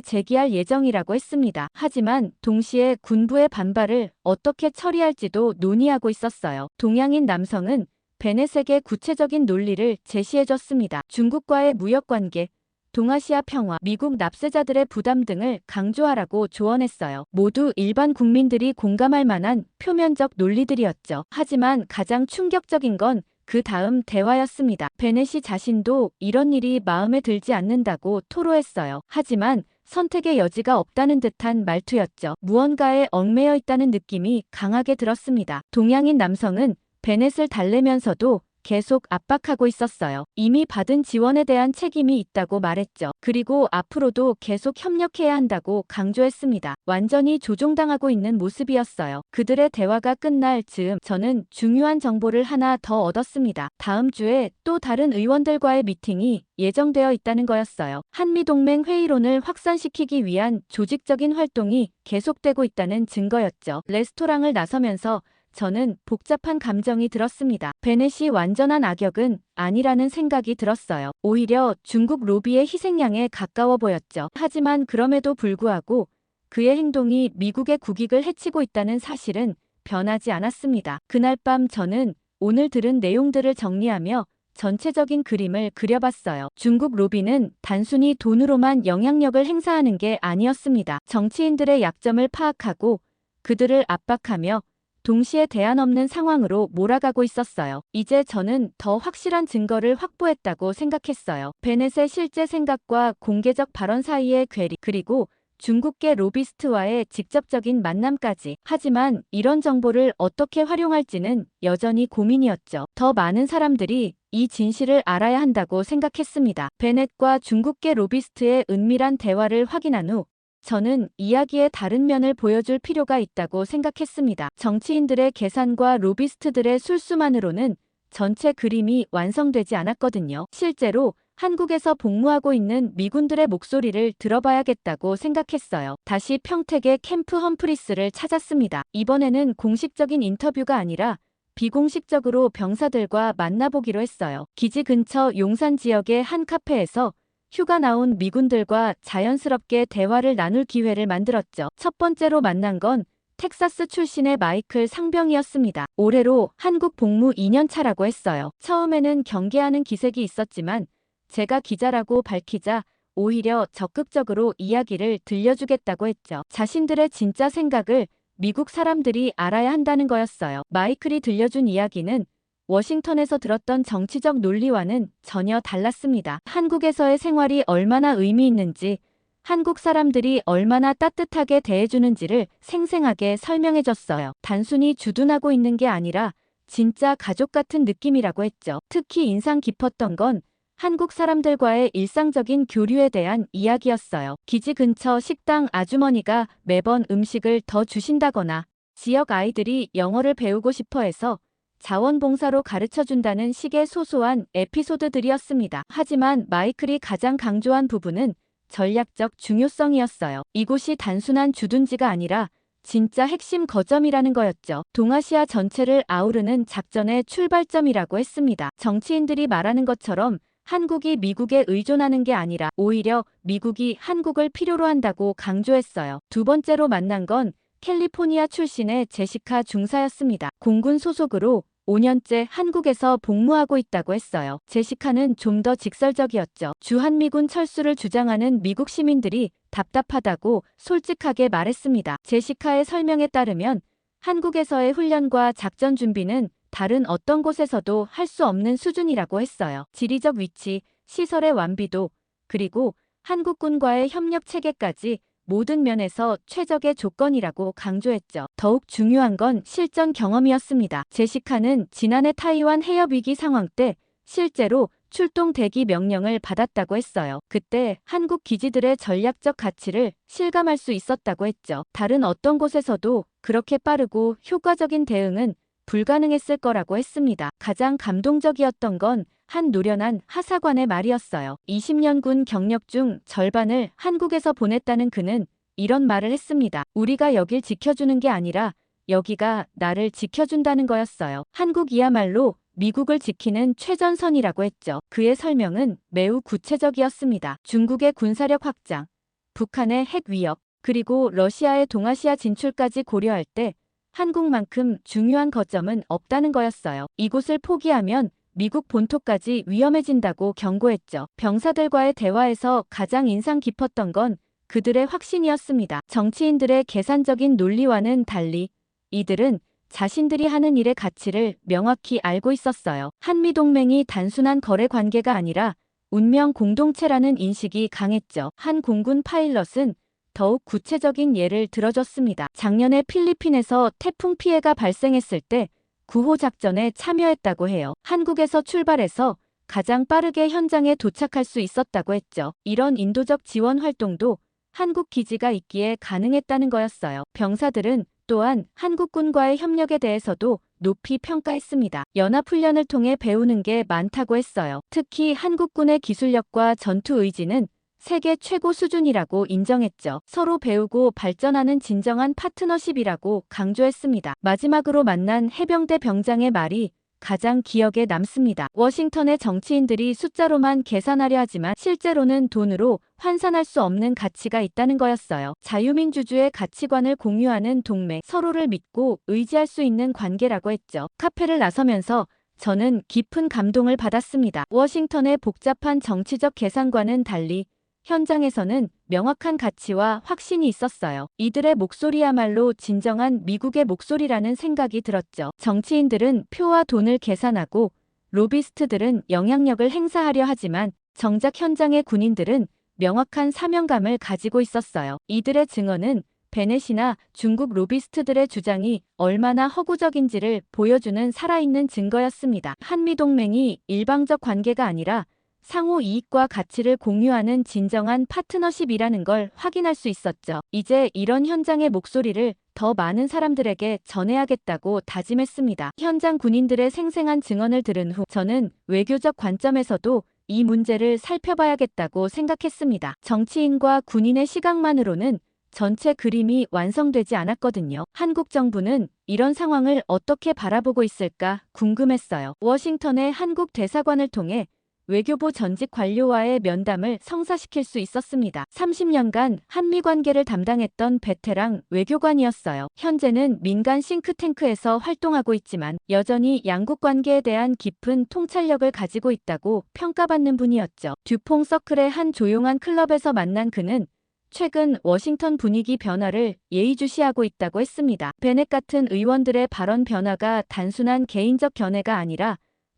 제기할 예정이라고 했습니다. 하지만 동시에 군부의 반발을 어떻게 처리할지도 논의하고 있었어요. 동양인 남성은 베넷에게 구체적인 논리를 제시해줬습니다. 중국과의 무역관계, 동아시아 평화, 미국 납세자들의 부담 등을 강조하라고 조언했어요. 모두 일반 국민들이 공감할 만한 표면적 논리들이었죠. 하지만 가장 충격적인 건 그 다음 대화였습니다. 베넷이 자신도 이런 일이 마음에 들지 않는다고 토로했어요. 하지만 선택의 여지가 없다는 듯한 말투였죠. 무언가에 얽매여 있다는 느낌이 강하게 들었습니다. 동양인 남성은 베넷을 달래면서도 계속 압박하고 있었어요. 이미 받은 지원에 대한 책임이 있다고 말했죠. 그리고 앞으로도 계속 협력해야 한다고 강조했습니다. 완전히 조종당하고 있는 모습이었어요. 그들의 대화가 끝날 즈음 저는 중요한 정보를 하나 더 얻었습니다. 다음 주에 또 다른 의원들과의 미팅이 예정되어 있다는 거였어요. 한미동맹 회의론을 확산시키기 위한 조직적인 활동이 계속되고 있다는 증거였죠. 레스토랑을 나서면서 저는 복잡한 감정이 들었습니다. 베넷이 완전한 악역은 아니라는 생각이 들었어요. 오히려 중국 로비의 희생양에 가까워 보였죠. 하지만 그럼에도 불구하고 그의 행동이 미국의 국익을 해치고 있다는 사실은 변하지 않았습니다. 그날 밤 저는 오늘 들은 내용들을 정리하며 전체적인 그림을 그려봤어요. 중국 로비는 단순히 돈으로만 영향력을 행사하는 게 아니었습니다. 정치인들의 약점을 파악하고 그들을 압박하며 동시에 대안 없는 상황으로 몰아가고 있었어요. 이제 저는 더 확실한 증거를 확보했다고 생각했어요. 베넷의 실제 생각과 공개적 발언 사이의 괴리, 그리고 중국계 로비스트와의 직접적인 만남까지. 하지만 이런 정보를 어떻게 활용할지는 여전히 고민이었죠. 더 많은 사람들이 이 진실을 알아야 한다고 생각했습니다. 베넷과 중국계 로비스트의 은밀한 대화를 확인한 후 저는 이야기의 다른 면을 보여줄 필요가 있다고 생각했습니다. 정치인들의 계산과 로비스트들의 술수만으로는 전체 그림이 완성되지 않았거든요. 실제로 한국에서 복무하고 있는 미군들의 목소리를 들어봐야겠다고 생각했어요. 다시 평택의 캠프 험프리스를 찾았습니다. 이번에는 공식적인 인터뷰가 아니라 비공식적으로 병사들과 만나보기로 했어요. 기지 근처 용산 지역의 한 카페에서 휴가 나온 미군들과 자연스럽게 대화를 나눌 기회를 만들었죠. 첫 번째로 만난 건 텍사스 출신의 마이클 상병이었습니다. 올해로 한국 복무 2년 차라고 했어요. 처음에는 경계하는 기색이 있었지만 제가 기자라고 밝히자 오히려 적극적으로 이야기를 들려주겠다고 했죠. 자신들의 진짜 생각을 미국 사람들이 알아야 한다는 거였어요. 마이클이 들려준 이야기는 워싱턴에서 들었던 정치적 논리와는 전혀 달랐습니다. 한국에서의 생활이 얼마나 의미 있는지, 한국 사람들이 얼마나 따뜻하게 대해주는지를 생생하게 설명해줬어요. 단순히 주둔하고 있는 게 아니라 진짜 가족 같은 느낌이라고 했죠. 특히 인상 깊었던 건 한국 사람들과의 일상적인 교류에 대한 이야기였어요. 기지 근처 식당 아주머니가 매번 음식을 더 주신다거나 지역 아이들이 영어를 배우고 싶어 해서 자원봉사로 가르쳐준다는 식의 소소한 에피소드들이었습니다. 하지만 마이클이 가장 강조한 부분은 전략적 중요성이었어요. 이곳이 단순한 주둔지가 아니라 진짜 핵심 거점이라는 거였죠. 동아시아 전체를 아우르는 작전의 출발점이라고 했습니다. 정치인들이 말하는 것처럼 한국이 미국에 의존하는 게 아니라 오히려 미국이 한국을 필요로 한다고 강조했어요. 두 번째로 만난 건 캘리포니아 출신의 제시카 중사였습니다. 공군 소속으로 5년째 한국에서 복무하고 있다고 했어요. 제시카는 좀 더 직설적이었죠. 주한미군 철수를 주장하는 미국 시민들이 답답하다고 솔직하게 말했습니다. 제시카의 설명에 따르면 한국에서의 훈련과 작전 준비는 다른 어떤 곳에서도 할 수 없는 수준이라고 했어요. 지리적 위치, 시설의 완비도, 그리고 한국군과의 협력 체계까지 모든 면에서 최적의 조건이라고 강조했죠. 더욱 중요한 건 실전 경험이었습니다. 제시카는 지난해 타이완 해협 위기 상황 때 실제로 출동 대기 명령을 받았다고 했어요. 그때 한국 기지들의 전략적 가치를 실감할 수 있었다고 했죠. 다른 어떤 곳에서도 그렇게 빠르고 효과적인 대응은 불가능했을 거라고 했습니다. 가장 감동적이었던 건 한 노련한 하사관의 말이었어요. 20년 군 경력 중 절반을 한국에서 보냈다는 그는 이런 말을 했습니다. 우리가 여길 지켜주는 게 아니라 여기가 나를 지켜준다는 거였어요. 한국이야말로 미국을 지키는 최전선이라고 했죠. 그의 설명은 매우 구체적이었습니다. 중국의 군사력 확장, 북한의 핵 위협, 그리고 러시아의 동아시아 진출까지 고려할 때 한국만큼 중요한 거점은 없다는 거였어요. 이곳을 포기하면 미국 본토까지 위험해진다고 경고했죠. 병사들과의 대화에서 가장 인상 깊었던 건 그들의 확신이었습니다. 정치인들의 계산적인 논리와는 달리 이들은 자신들이 하는 일의 가치를 명확히 알고 있었어요. 한미동맹이 단순한 거래 관계가 아니라 운명 공동체라는 인식이 강했죠. 한 공군 파일럿은 더욱 구체적인 예를 들어줬습니다. 작년에 필리핀에서 태풍 피해가 발생했을 때 구호작전에 참여했다고 해요. 한국에서 출발해서 가장 빠르게 현장에 도착할 수 있었다고 했죠. 이런 인도적 지원 활동도 한국 기지가 있기에 가능했다는 거였어요. 병사들은 또한 한국군과의 협력에 대해서도 높이 평가했습니다. 연합훈련을 통해 배우는 게 많다고 했어요. 특히 한국군의 기술력과 전투 의지는 세계 최고 수준이라고 인정했죠. 서로 배우고 발전하는 진정한 파트너십이라고 강조했습니다. 마지막으로 만난 해병대 병장의 말이 가장 기억에 남습니다. 워싱턴의 정치인들이 숫자로만 계산하려 하지만 실제로는 돈으로 환산할 수 없는 가치가 있다는 거였어요. 자유민주주의 가치관을 공유하는 동맹, 서로를 믿고 의지할 수 있는 관계라고 했죠. 카페를 나서면서 저는 깊은 감동을 받았습니다. 워싱턴의 복잡한 정치적 계산과는 달리 현장에서는 명확한 가치와 확신이 있었어요. 이들의 목소리야말로 진정한 미국의 목소리라는 생각이 들었죠. 정치인들은 표와 돈을 계산하고 로비스트들은 영향력을 행사하려 하지만 정작 현장의 군인들은 명확한 사명감을 가지고 있었어요. 이들의 증언은 베넷이나 중국 로비스트들의 주장이 얼마나 허구적인지를 보여주는 살아있는 증거였습니다. 한미동맹이 일방적 관계가 아니라 상호 이익과 가치를 공유하는 진정한 파트너십이라는 걸 확인할 수 있었죠. 이제 이런 현장의 목소리를 더 많은 사람들에게 전해야겠다고 다짐했습니다. 현장 군인들의 생생한 증언을 들은 후 저는 외교적 관점에서도 이 문제를 살펴봐야겠다고 생각했습니다. 정치인과 군인의 시각만으로는 전체 그림이 완성되지 않았거든요. 한국 정부는 이런 상황을 어떻게 바라보고 있을까 궁금했어요. 워싱턴의 한국 대사관을 통해 외교부 전직 관료와의 면담을 성사시킬 수 있었습니다. 30년간 한미 관계를 담당했던 베테랑 외교관이었어요. 현재는 민간 싱크탱크에서 활동하고 있지만 여전히 양국 관계에 대한 깊은 통찰력을 가지고 있다고 평가받는 분이었죠. 듀퐁 서클의 한 조용한 클럽에서 만난 그는 최근 워싱턴 분위기 변화를 예의주시하고 있다고 했습니다. 베넷 같은 의원들의 발언 변화가 단순한 개인적 견해가 아니라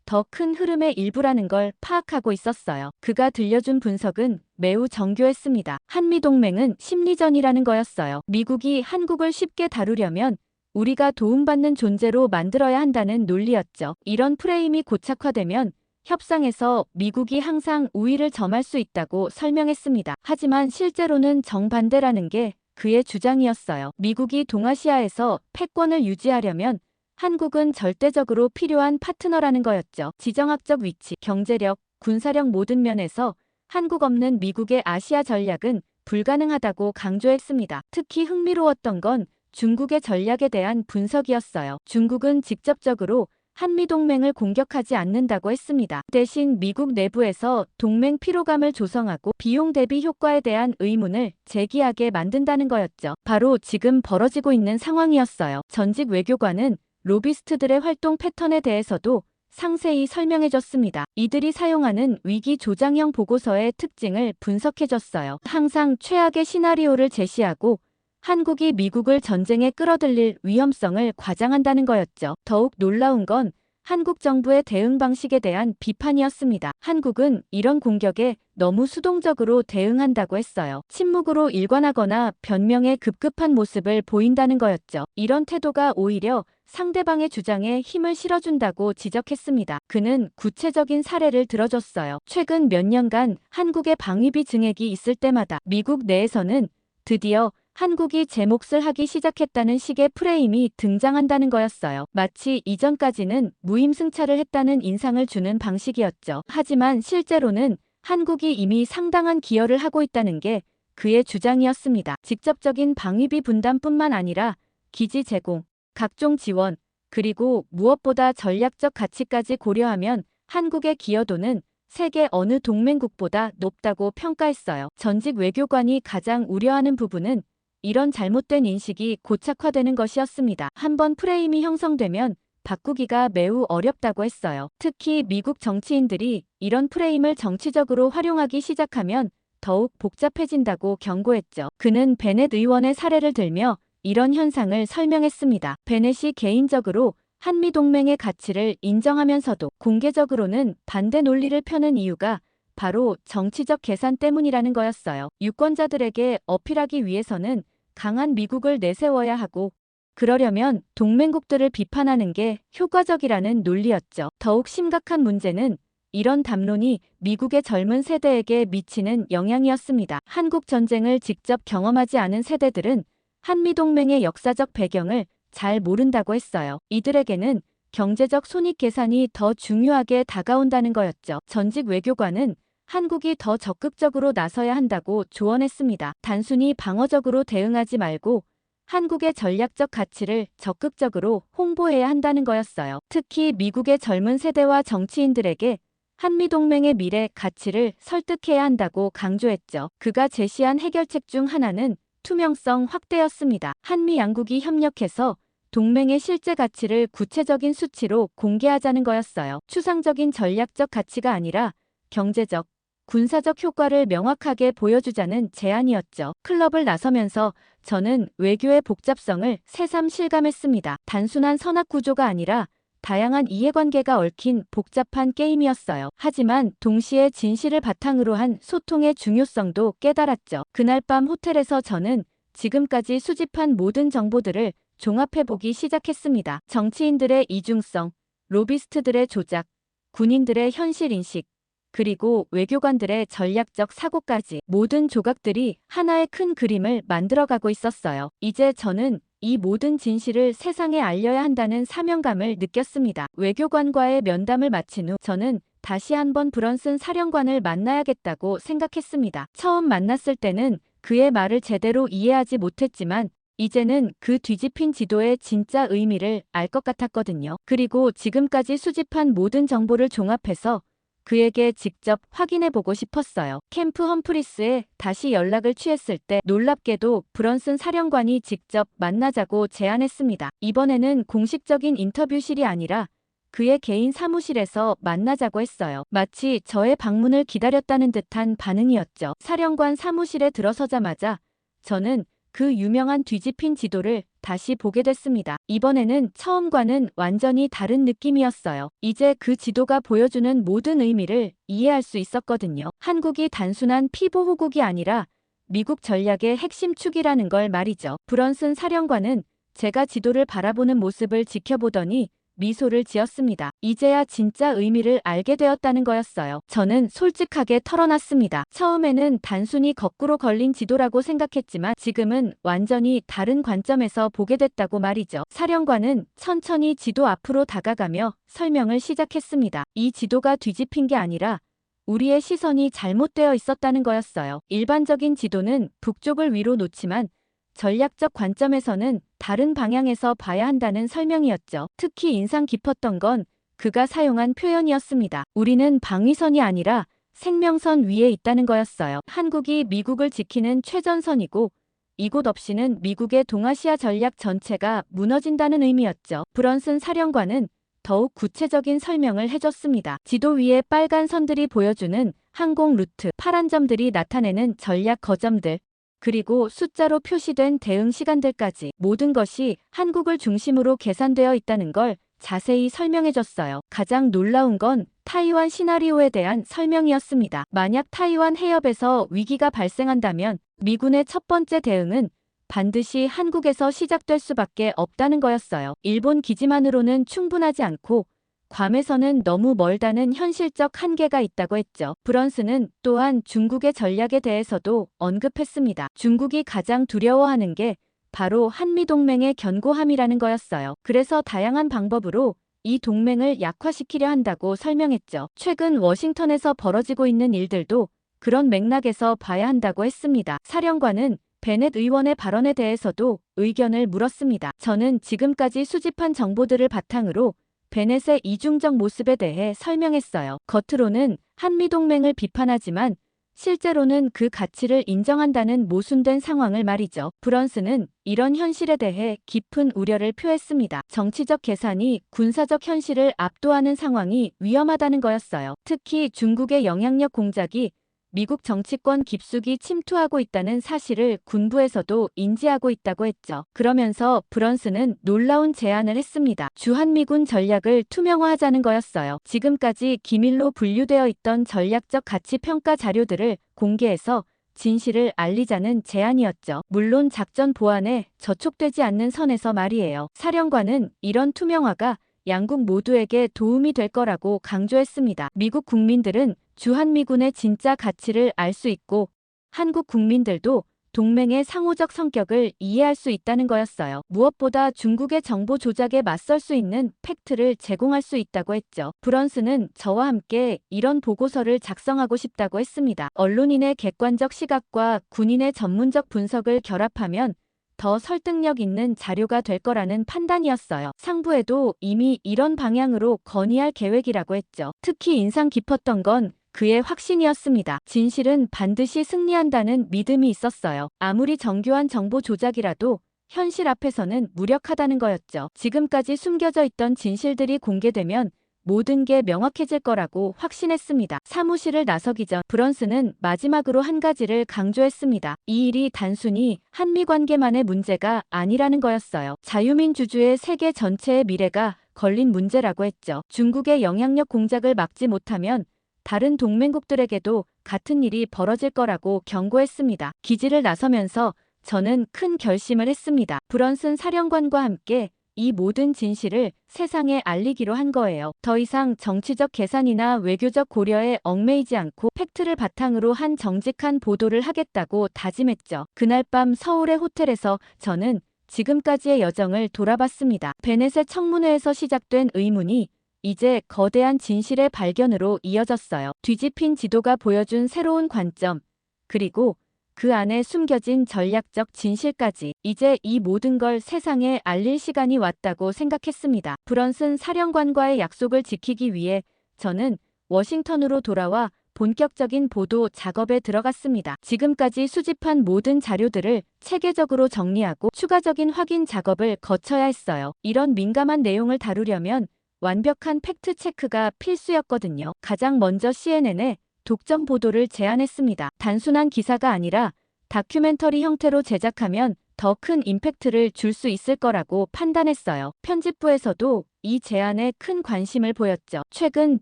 더 큰 흐름의 일부라는 걸 파악하고 있었어요. 그가 들려준 분석은 매우 정교했습니다. 한미동맹은 심리전이라는 거였어요. 미국이 한국을 쉽게 다루려면 우리가 도움받는 존재로 만들어야 한다는 논리였죠. 이런 프레임이 고착화되면 협상에서 미국이 항상 우위를 점할 수 있다고 설명했습니다. 하지만 실제로는 정반대라는 게 그의 주장이었어요. 미국이 동아시아에서 패권을 유지하려면 한국은 절대적으로 필요한 파트너라는 거였죠. 지정학적 위치, 경제력, 군사력 모든 면에서 한국 없는 미국의 아시아 전략은 불가능하다고 강조했습니다. 특히 흥미로웠던 건 중국의 전략에 대한 분석이었어요. 중국은 직접적으로 한미동맹을 공격하지 않는다고 했습니다. 대신 미국 내부에서 동맹 피로감을 조성하고 비용 대비 효과에 대한 의문을 제기하게 만든다는 거였죠. 바로 지금 벌어지고 있는 상황이었어요. 전직 외교관은 로비스트들의 활동 패턴에 대해서도 상세히 설명해줬습니다. 이들이 사용하는 위기 조장형 보고서의 특징을 분석해줬어요. 항상 최악의 시나리오를 제시하고 한국이 미국을 전쟁에 끌어들일 위험성을 과장한다는 거였죠. 더욱 놀라운 건 한국 정부의 대응 방식에 대한 비판이었습니다. 한국은 이런 공격에 너무 수동적으로 대응한다고 했어요. 침묵으로 일관하거나 변명에 급급한 모습을 보인다는 거였죠. 이런 태도가 오히려 상대방의 주장에 힘을 실어준다고 지적했습니다. 그는 구체적인 사례를 들어줬어요. 최근 몇 년간 한국의 방위비 증액이 있을 때마다 미국 내에서는 드디어 한국이 제 몫을 하기 시작했다는 식의 프레임이 등장한다는 거였어요. 마치 이전까지는 무임승차를 했다는 인상을 주는 방식이었죠. 하지만 실제로는 한국이 이미 상당한 기여를 하고 있다는 게 그의 주장이었습니다. 직접적인 방위비 분담뿐만 아니라 기지 제공, 각종 지원, 그리고 무엇보다 전략적 가치까지 고려하면 한국의 기여도는 세계 어느 동맹국보다 높다고 평가했어요. 전직 외교관이 가장 우려하는 부분은 이런 잘못된 인식이 고착화되는 것이었습니다. 한번 프레임이 형성되면 바꾸기가 매우 어렵다고 했어요. 특히 미국 정치인들이 이런 프레임을 정치적으로 활용하기 시작하면 더욱 복잡해진다고 경고했죠. 그는 베넷 의원의 사례를 들며 이런 현상을 설명했습니다. 베넷이 개인적으로 한미동맹의 가치를 인정하면서도 공개적으로는 반대 논리를 펴는 이유가 바로 정치적 계산 때문이라는 거였어요. 유권자들에게 어필하기 위해서는 강한 미국을 내세워야 하고 그러려면 동맹국들을 비판하는 게 효과적이라는 논리였죠. 더욱 심각한 문제는 이런 담론이 미국의 젊은 세대에게 미치는 영향이었습니다. 한국 전쟁을 직접 경험하지 않은 세대들은 한미동맹의 역사적 배경을 잘 모른다고 했어요. 이들에게는 경제적 손익 계산이 더 중요하게 다가온다는 거였죠. 전직 외교관은 한국이 더 적극적으로 나서야 한다고 조언했습니다. 단순히 방어적으로 대응하지 말고 한국의 전략적 가치를 적극적으로 홍보해야 한다는 거였어요. 특히 미국의 젊은 세대와 정치인들에게 한미동맹의 미래 가치를 설득해야 한다고 강조했죠. 그가 제시한 해결책 중 하나는 투명성 확대였습니다. 한미 양국이 협력해서 동맹의 실제 가치를 구체적인 수치로 공개하자는 거였어요. 추상적인 전략적 가치가 아니라 경제적, 군사적 효과를 명확하게 보여주자는 제안이었죠. 클럽을 나서면서 저는 외교의 복잡성을 새삼 실감했습니다. 단순한 선악 구조가 아니라 다양한 이해관계가 얽힌 복잡한 게임이었어요. 하지만 동시에 진실을 바탕으로 한 소통의 중요성도 깨달았죠. 그날 밤 호텔에서 저는 지금까지 수집한 모든 정보들을 종합해보기 시작했습니다. 정치인들의 이중성, 로비스트들의 조작, 군인들의 현실인식, 그리고 외교관들의 전략적 사고까지 모든 조각들이 하나의 큰 그림을 만들어가고 있었어요. 이제 저는 이 모든 진실을 세상에 알려야 한다는 사명감을 느꼈습니다. 외교관과의 면담을 마친 후 저는 다시 한번 브런슨 사령관을 만나야겠다고 생각했습니다. 처음 만났을 때는 그의 말을 제대로 이해하지 못했지만 이제는 그 뒤집힌 지도의 진짜 의미를 알 것 같았거든요. 그리고 지금까지 수집한 모든 정보를 종합해서 그에게 직접 확인해보고 싶었어요. 캠프 험프리스에 다시 연락을 취했을 때 놀랍게도 브런슨 사령관이 직접 만나자고 제안했습니다. 이번에는 공식적인 인터뷰실이 아니라 그의 개인 사무실에서 만나자고 했어요. 마치 저의 방문을 기다렸다는 듯한 반응이었죠. 사령관 사무실에 들어서자마자 저는 그 유명한 뒤집힌 지도를 다시 보게 됐습니다. 이번에는 처음과는 완전히 다른 느낌이었어요. 이제 그 지도가 보여주는 모든 의미를 이해할 수 있었거든요. 한국이 단순한 피보호국이 아니라 미국 전략의 핵심 축이라는 걸 말이죠. 브런슨 사령관은 제가 지도를 바라보는 모습을 지켜보더니 미소를 지었습니다. 이제야 진짜 의미를 알게 되었다는 거였어요. 저는 솔직하게 털어놨습니다. 처음에는 단순히 거꾸로 걸린 지도라고 생각했지만 지금은 완전히 다른 관점에서 보게 됐다고 말이죠. 사령관은 천천히 지도 앞으로 다가가며 설명을 시작했습니다. 이 지도가 뒤집힌 게 아니라 우리의 시선이 잘못되어 있었다는 거였어요. 일반적인 지도는 북쪽을 위로 놓지만 전략적 관점에서는 다른 방향에서 봐야 한다는 설명이었죠. 특히 인상 깊었던 건 그가 사용한 표현이었습니다. 우리는 방위선이 아니라 생명선 위에 있다는 거였어요. 한국이 미국을 지키는 최전선이고 이곳 없이는 미국의 동아시아 전략 전체가 무너진다는 의미였죠. 브런슨 사령관은 더욱 구체적인 설명을 해줬습니다. 지도 위에 빨간 선들이 보여주는 항공 루트, 파란 점들이 나타내는 전략 거점들, 그리고 숫자로 표시된 대응 시간들까지 모든 것이 한국을 중심으로 계산되어 있다는 걸 자세히 설명해줬어요. 가장 놀라운 건 타이완 시나리오에 대한 설명이었습니다. 만약 타이완 해협에서 위기가 발생한다면 미군의 첫 번째 대응은 반드시 한국에서 시작될 수밖에 없다는 거였어요. 일본 기지만으로는 충분하지 않고 괌에서는 너무 멀다는 현실적 한계가 있다고 했죠. 브런슨은 또한 중국의 전략에 대해서도 언급했습니다. 중국이 가장 두려워하는 게 바로 한미동맹의 견고함이라는 거였어요. 그래서 다양한 방법으로 이 동맹을 약화시키려 한다고 설명했죠. 최근 워싱턴에서 벌어지고 있는 일들도 그런 맥락에서 봐야 한다고 했습니다. 사령관은 베넷 의원의 발언에 대해서도 의견을 물었습니다. 저는 지금까지 수집한 정보들을 바탕으로 베넷의 이중적 모습에 대해 설명했어요. 겉으로는 한미동맹을 비판하지만 실제로는 그 가치를 인정한다는 모순된 상황을 말이죠. 브런슨은 이런 현실에 대해 깊은 우려를 표했습니다. 정치적 계산이 군사적 현실을 압도하는 상황이 위험하다는 거였어요. 특히 중국의 영향력 공작이 미국 정치권 깊숙이 침투하고 있다는 사실을 군부에서도 인지하고 있다고 했죠. 그러면서 브런슨은 놀라운 제안을 했습니다. 주한미군 전략을 투명화하자는 거였어요. 지금까지 기밀로 분류되어 있던 전략적 가치 평가 자료들을 공개해서 진실을 알리자는 제안이었죠. 물론 작전 보안에 저촉되지 않는 선에서 말이에요. 사령관은 이런 투명화가 양국 모두에게 도움이 될 거라고 강조했습니다. 미국 국민들은 주한미군의 진짜 가치를 알 수 있고 한국 국민들도 동맹의 상호적 성격을 이해할 수 있다는 거였어요. 무엇보다 중국의 정보 조작에 맞설 수 있는 팩트를 제공할 수 있다고 했죠. 브런슨은 저와 함께 이런 보고서를 작성하고 싶다고 했습니다. 언론인의 객관적 시각과 군인의 전문적 분석을 결합하면 더 설득력 있는 자료가 될 거라는 판단이었어요. 상부에도 이미 이런 방향으로 건의할 계획이라고 했죠. 특히 인상 깊었던 건 그의 확신이었습니다. 진실은 반드시 승리한다는 믿음이 있었어요. 아무리 정교한 정보 조작이라도 현실 앞에서는 무력하다는 거였죠. 지금까지 숨겨져 있던 진실들이 공개되면 모든 게 명확해질 거라고 확신했습니다. 사무실을 나서기 전 브런슨은 마지막으로 한 가지를 강조했습니다. 이 일이 단순히 한미 관계만의 문제가 아니라는 거였어요. 자유민주주의 세계 전체의 미래가 걸린 문제라고 했죠. 중국의 영향력 공작을 막지 못하면 다른 동맹국들에게도 같은 일이 벌어질 거라고 경고했습니다. 기지를 나서면서 저는 큰 결심을 했습니다. 브런슨 사령관과 함께 이 모든 진실을 세상에 알리기로 한 거예요. 더 이상 정치적 계산이나 외교적 고려에 얽매이지 않고 팩트를 바탕으로 한 정직한 보도를 하겠다고 다짐했죠. 그날 밤 서울의 호텔에서 저는 지금까지의 여정을 돌아봤습니다. 베넷의 청문회에서 시작된 의문이 이제 거대한 진실의 발견으로 이어졌어요. 뒤집힌 지도가 보여준 새로운 관점, 그리고 그 안에 숨겨진 전략적 진실까지 이제 이 모든 걸 세상에 알릴 시간이 왔다고 생각했습니다. 브런슨 사령관과의 약속을 지키기 위해 저는 워싱턴으로 돌아와 본격적인 보도 작업에 들어갔습니다. 지금까지 수집한 모든 자료들을 체계적으로 정리하고 추가적인 확인 작업을 거쳐야 했어요. 이런 민감한 내용을 다루려면 완벽한 팩트 체크가 필수였거든요. 가장 먼저 CNN에 독점 보도를 제안했습니다. 단순한 기사가 아니라 다큐멘터리 형태로 제작하면 더 큰 임팩트를 줄 수 있을 거라고 판단했어요. 편집부에서도 이 제안에 큰 관심을 보였죠. 최근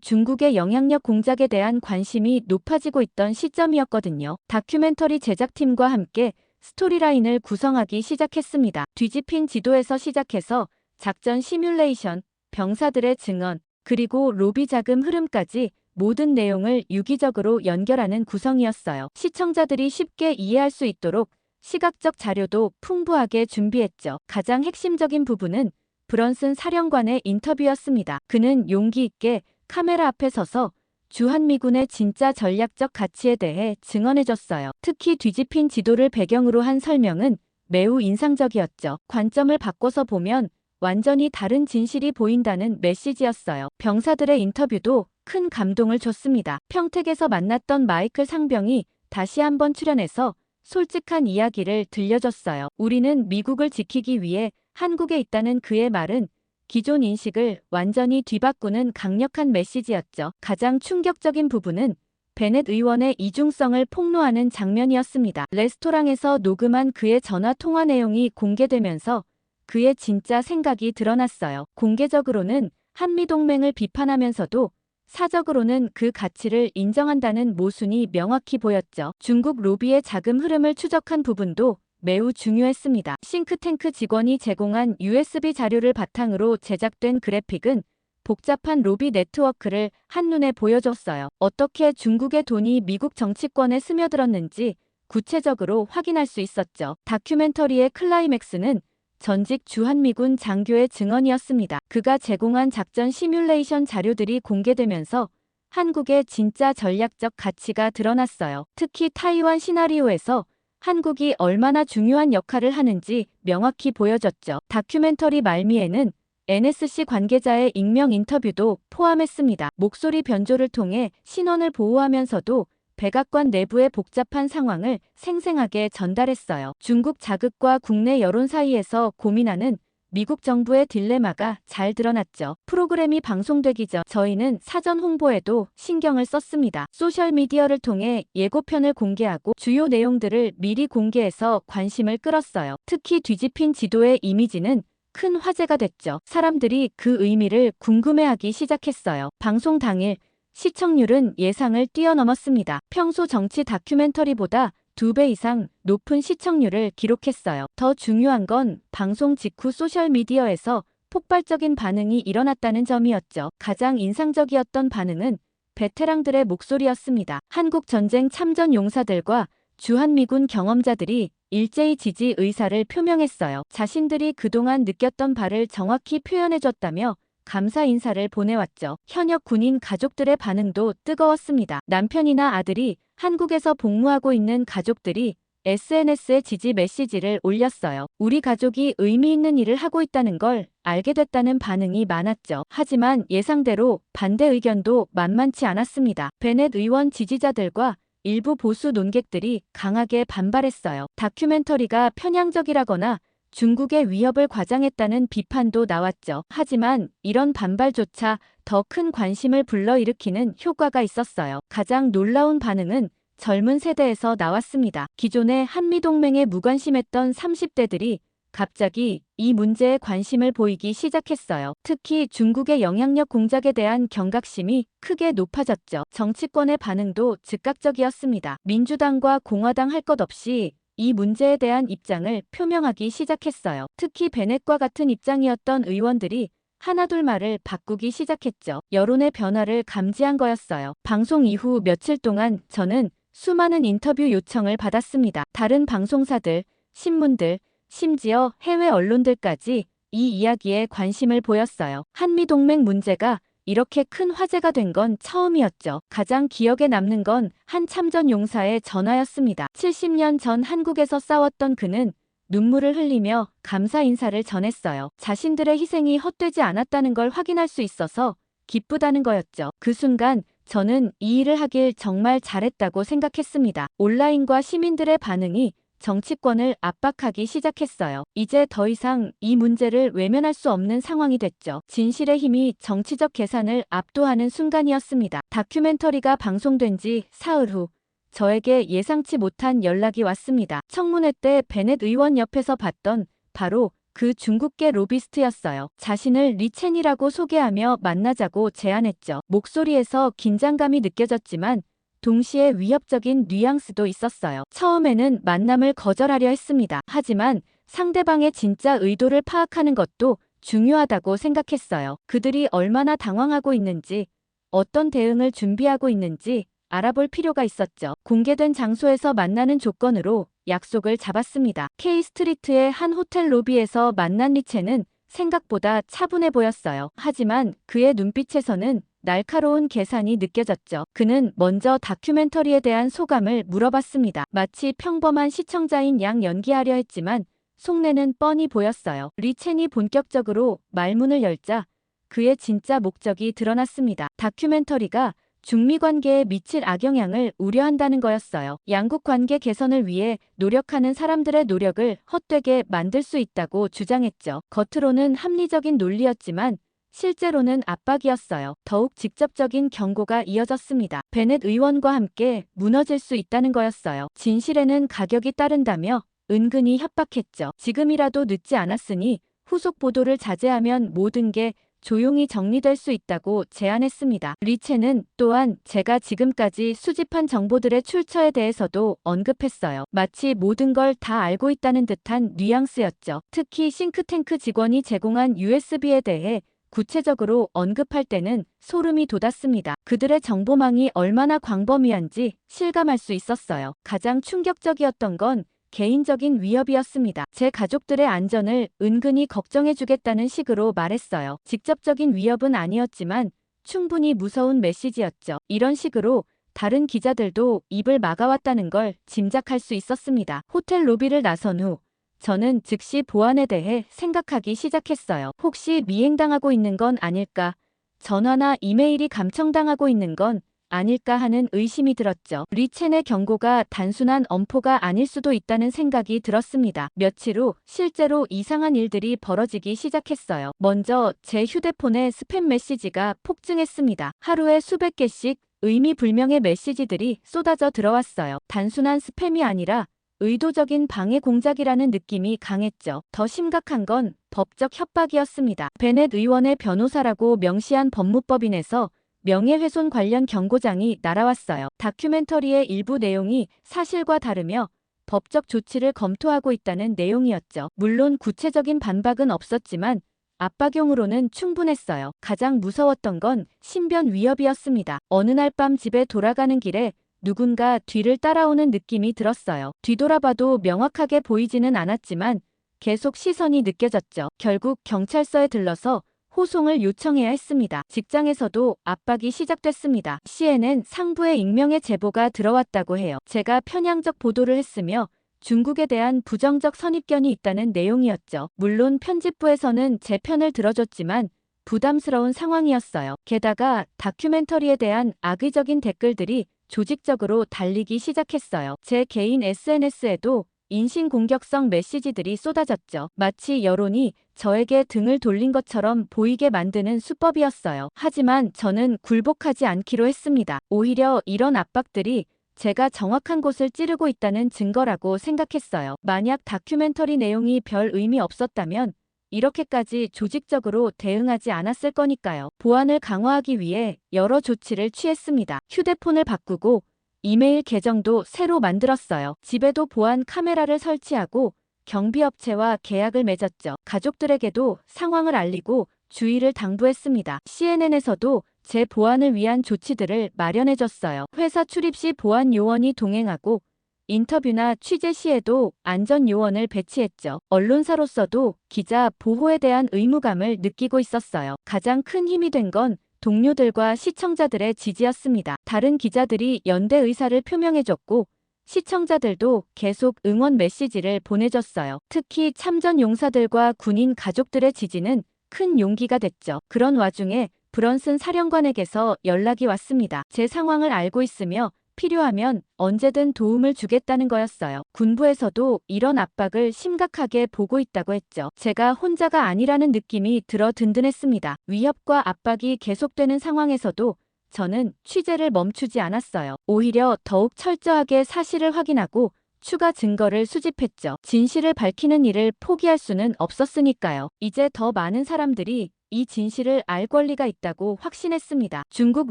중국의 영향력 공작에 대한 관심이 높아지고 있던 시점이었거든요. 다큐멘터리 제작팀과 함께 스토리라인을 구성하기 시작했습니다. 뒤집힌 지도에서 시작해서 작전 시뮬레이션, 병사들의 증언, 그리고 로비 자금 흐름까지 모든 내용을 유기적으로 연결하는 구성이었어요. 시청자들이 쉽게 이해할 수 있도록 시각적 자료도 풍부하게 준비했죠. 가장 핵심적인 부분은 브런슨 사령관의 인터뷰였습니다. 그는 용기 있게 카메라 앞에 서서 주한미군의 진짜 전략적 가치에 대해 증언해줬어요. 특히 뒤집힌 지도를 배경으로 한 설명은 매우 인상적이었죠. 관점을 바꿔서 보면 완전히 다른 진실이 보인다는 메시지였어요. 병사들의 인터뷰도 큰 감동을 줬습니다. 평택에서 만났던 마이클 상병이 다시 한번 출연해서 솔직한 이야기를 들려줬어요. 우리는 미국을 지키기 위해 한국에 있다는 그의 말은 기존 인식을 완전히 뒤바꾸는 강력한 메시지였죠. 가장 충격적인 부분은 베넷 의원의 이중성을 폭로하는 장면이었습니다. 레스토랑에서 녹음한 그의 전화 통화 내용이 공개되면서 그의 진짜 생각이 드러났어요. 공개적으로는 한미동맹을 비판하면서도 사적으로는 그 가치를 인정한다는 모순이 명확히 보였죠. 중국 로비의 자금 흐름을 추적한 부분도 매우 중요했습니다. 싱크탱크 직원이 제공한 USB 자료를 바탕으로 제작된 그래픽은 복잡한 로비 네트워크를 한눈에 보여줬어요. 어떻게 중국의 돈이 미국 정치권에 스며들었는지 구체적으로 확인할 수 있었죠. 다큐멘터리의 클라이맥스는 전직 주한미군 장교의 증언이었습니다. 그가 제공한 작전 시뮬레이션 자료들이 공개되면서 한국의 진짜 전략적 가치가 드러났어요. 특히 타이완 시나리오에서 한국이 얼마나 중요한 역할을 하는지 명확히 보여졌죠. 다큐멘터리 말미에는 NSC 관계자의 익명 인터뷰도 포함했습니다. 목소리 변조를 통해 신원을 보호하면서도 백악관 내부의 복잡한 상황을 생생하게 전달했어요. 중국 자극과 국내 여론 사이에서 고민하는 미국 정부의 딜레마가 잘 드러났죠. 프로그램이 방송되기 전 저희는 사전 홍보에도 신경을 썼습니다. 소셜미디어를 통해 예고편을 공개하고 주요 내용들을 미리 공개해서 관심을 끌었어요. 특히 뒤집힌 지도의 이미지는 큰 화제가 됐죠. 사람들이 그 의미를 궁금해하기 시작했어요. 방송 당일 시청률은 예상을 뛰어넘었습니다. 평소 정치 다큐멘터리보다 2배 이상 높은 시청률을 기록했어요. 더 중요한 건 방송 직후 소셜미디어에서 폭발적인 반응이 일어났다는 점이었죠. 가장 인상적이었던 반응은 베테랑들의 목소리였습니다. 한국 전쟁 참전 용사들과 주한미군 경험자들이 일제히 지지 의사를 표명했어요. 자신들이 그동안 느꼈던 바를 정확히 표현해줬다며 감사 인사를 보내왔죠. 현역 군인 가족들의 반응도 뜨거웠습니다. 남편이나 아들이 한국에서 복무하고 있는 가족들이 SNS에 지지 메시지를 올렸어요. 우리 가족이 의미 있는 일을 하고 있다는 걸 알게 됐다는 반응이 많았죠. 하지만 예상대로 반대 의견도 만만치 않았습니다. 베넷 의원 지지자들과 일부 보수 논객들이 강하게 반발했어요. 다큐멘터리가 편향적이라거나 중국의 위협을 과장했다는 비판도 나왔죠. 하지만 이런 반발조차 더 큰 관심을 불러일으키는 효과가 있었어요. 가장 놀라운 반응은 젊은 세대에서 나왔습니다. 기존의 한미동맹에 무관심했던 30대들이 갑자기 이 문제에 관심을 보이기 시작했어요. 특히 중국의 영향력 공작에 대한 경각심이 크게 높아졌죠. 정치권의 반응도 즉각적이었습니다. 민주당과 공화당 할 것 없이 이 문제에 대한 입장을 표명하기 시작했어요. 특히 베넷과 같은 입장이었던 의원들이 하나둘 말을 바꾸기 시작했죠. 여론의 변화를 감지한 거였어요. 방송 이후 며칠 동안 저는 수많은 인터뷰 요청을 받았습니다. 다른 방송사들, 신문들, 심지어 해외 언론들까지 이 이야기에 관심을 보였어요. 한미동맹 문제가 이렇게 큰 화제가 된 건 처음이었죠. 가장 기억에 남는 건 한 참전 용사의 전화였습니다. 70년 전 한국에서 싸웠던 그는 눈물을 흘리며 감사 인사를 전했어요. 자신들의 희생이 헛되지 않았다는 걸 확인할 수 있어서 기쁘다는 거였죠. 그 순간 저는 이 일을 하길 정말 잘했다고 생각했습니다. 온라인과 시민들의 반응이 정치권을 압박하기 시작했어요. 이제 더 이상 이 문제를 외면할 수 없는 상황이 됐죠. 진실의 힘이 정치적 계산을 압도하는 순간이었습니다. 다큐멘터리가 방송된 지 사흘 후 저에게 예상치 못한 연락이 왔습니다. 청문회 때 베넷 의원 옆에서 봤던 바로 그 중국계 로비스트였어요. 자신을 리첸이라고 소개하며 만나자고 제안했죠. 목소리에서 긴장감이 느껴졌지만 동시에 위협적인 뉘앙스도 있었어요. 처음에는 만남을 거절하려 했습니다. 하지만 상대방의 진짜 의도를 파악하는 것도 중요하다고 생각했어요. 그들이 얼마나 당황하고 있는지, 어떤 대응을 준비하고 있는지 알아볼 필요가 있었죠. 공개된 장소에서 만나는 조건으로 약속을 잡았습니다. K스트리트의 한 호텔 로비에서 만난 리첸은 생각보다 차분해 보였어요. 하지만 그의 눈빛에서는 날카로운 계산이 느껴졌죠. 그는 먼저 다큐멘터리에 대한 소감을 물어봤습니다. 마치 평범한 시청자인 양 연기하려 했지만 속내는 뻔히 보였어요. 리첸이 본격적으로 말문을 열자 그의 진짜 목적이 드러났습니다. 다큐멘터리가 중미 관계에 미칠 악영향을 우려한다는 거였어요. 양국 관계 개선을 위해 노력하는 사람들의 노력을 헛되게 만들 수 있다고 주장했죠. 겉으로는 합리적인 논리였지만 실제로는 압박이었어요. 더욱 직접적인 경고가 이어졌습니다. 베넷 의원과 함께 무너질 수 있다는 거였어요. 진실에는 가격이 따른다며 은근히 협박했죠. 지금이라도 늦지 않았으니 후속 보도를 자제하면 모든 게 조용히 정리될 수 있다고 제안했습니다. 리첸은 또한 제가 지금까지 수집한 정보들의 출처에 대해서도 언급했어요. 마치 모든 걸 다 알고 있다는 듯한 뉘앙스였죠. 특히 싱크탱크 직원이 제공한 USB에 대해 구체적으로 언급할 때는 소름이 돋았습니다. 그들의 정보망이 얼마나 광범위한지 실감할 수 있었어요. 가장 충격적이었던 건 개인적인 위협이었습니다. 제 가족들의 안전을 은근히 걱정해주겠다는 식으로 말했어요. 직접적인 위협은 아니었지만 충분히 무서운 메시지였죠. 이런 식으로 다른 기자들도 입을 막아왔다는 걸 짐작할 수 있었습니다. 호텔 로비를 나선 후 저는 즉시 보안에 대해 생각하기 시작했어요. 혹시 미행당하고 있는 건 아닐까? 전화나 이메일이 감청당하고 있는 건 아닐까 하는 의심이 들었죠. 리첸의 경고가 단순한 엄포가 아닐 수도 있다는 생각이 들었습니다. 며칠 후 실제로 이상한 일들이 벌어지기 시작했어요. 먼저 제 휴대폰에 스팸 메시지가 폭증했습니다. 하루에 수백 개씩 의미불명의 메시지들이 쏟아져 들어왔어요. 단순한 스팸이 아니라 의도적인 방해 공작이라는 느낌이 강했죠. 더 심각한 건 법적 협박이었습니다. 베넷 의원의 변호사라고 명시한 법무법인에서 명예훼손 관련 경고장이 날아왔어요. 다큐멘터리의 일부 내용이 사실과 다르며 법적 조치를 검토하고 있다는 내용이었죠. 물론 구체적인 반박은 없었지만 압박용으로는 충분했어요. 가장 무서웠던 건 신변 위협이었습니다. 어느 날 밤 집에 돌아가는 길에 누군가 뒤를 따라오는 느낌이 들었어요. 뒤돌아봐도 명확하게 보이지는 않았지만 계속 시선이 느껴졌죠. 결국 경찰서에 들러서 호송을 요청해야 했습니다. 직장에서도 압박이 시작됐습니다. CNN 상부에 익명의 제보가 들어왔다고 해요. 제가 편향적 보도를 했으며 중국에 대한 부정적 선입견이 있다는 내용이었죠. 물론 편집부에서는 제 편을 들어줬지만 부담스러운 상황이었어요. 게다가 다큐멘터리에 대한 악의적인 댓글들이 조직적으로 달리기 시작했어요. 제 개인 SNS에도 인신공격성 메시지들이 쏟아졌죠. 마치 여론이 저에게 등을 돌린 것처럼 보이게 만드는 수법이었어요. 하지만 저는 굴복하지 않기로 했습니다. 오히려 이런 압박들이 제가 정확한 곳을 찌르고 있다는 증거라고 생각했어요. 만약 다큐멘터리 내용이 별 의미 없었다면 이렇게까지 조직적으로 대응하지 않았을 거니까요. 보안을 강화하기 위해 여러 조치를 취했습니다. 휴대폰을 바꾸고 이메일 계정도 새로 만들었어요. 집에도 보안 카메라를 설치하고 경비업체와 계약을 맺었죠. 가족들에게도 상황을 알리고 주의를 당부했습니다. CNN에서도 제 보안을 위한 조치들을 마련해줬어요. 회사 출입 시 보안 요원이 동행하고 인터뷰나 취재 시에도 안전 요원을 배치했죠. 언론사로서도 기자 보호에 대한 의무감을 느끼고 있었어요. 가장 큰 힘이 된 건 동료들과 시청자들의 지지였습니다. 다른 기자들이 연대 의사를 표명해줬고 시청자들도 계속 응원 메시지를 보내줬어요. 특히 참전 용사들과 군인 가족들의 지지는 큰 용기가 됐죠. 그런 와중에 브런슨 사령관에게서 연락이 왔습니다. 제 상황을 알고 있으며 필요하면 언제든 도움을 주겠다는 거였어요. 군부에서도 이런 압박을 심각하게 보고 있다고 했죠. 제가 혼자가 아니라는 느낌이 들어 든든했습니다. 위협과 압박이 계속되는 상황에서도 저는 취재를 멈추지 않았어요. 오히려 더욱 철저하게 사실을 확인하고 추가 증거를 수집했죠. 진실을 밝히는 일을 포기할 수는 없었으니까요. 이제 더 많은 사람들이 이 진실을 알 권리가 있다고 확신했습니다. 중국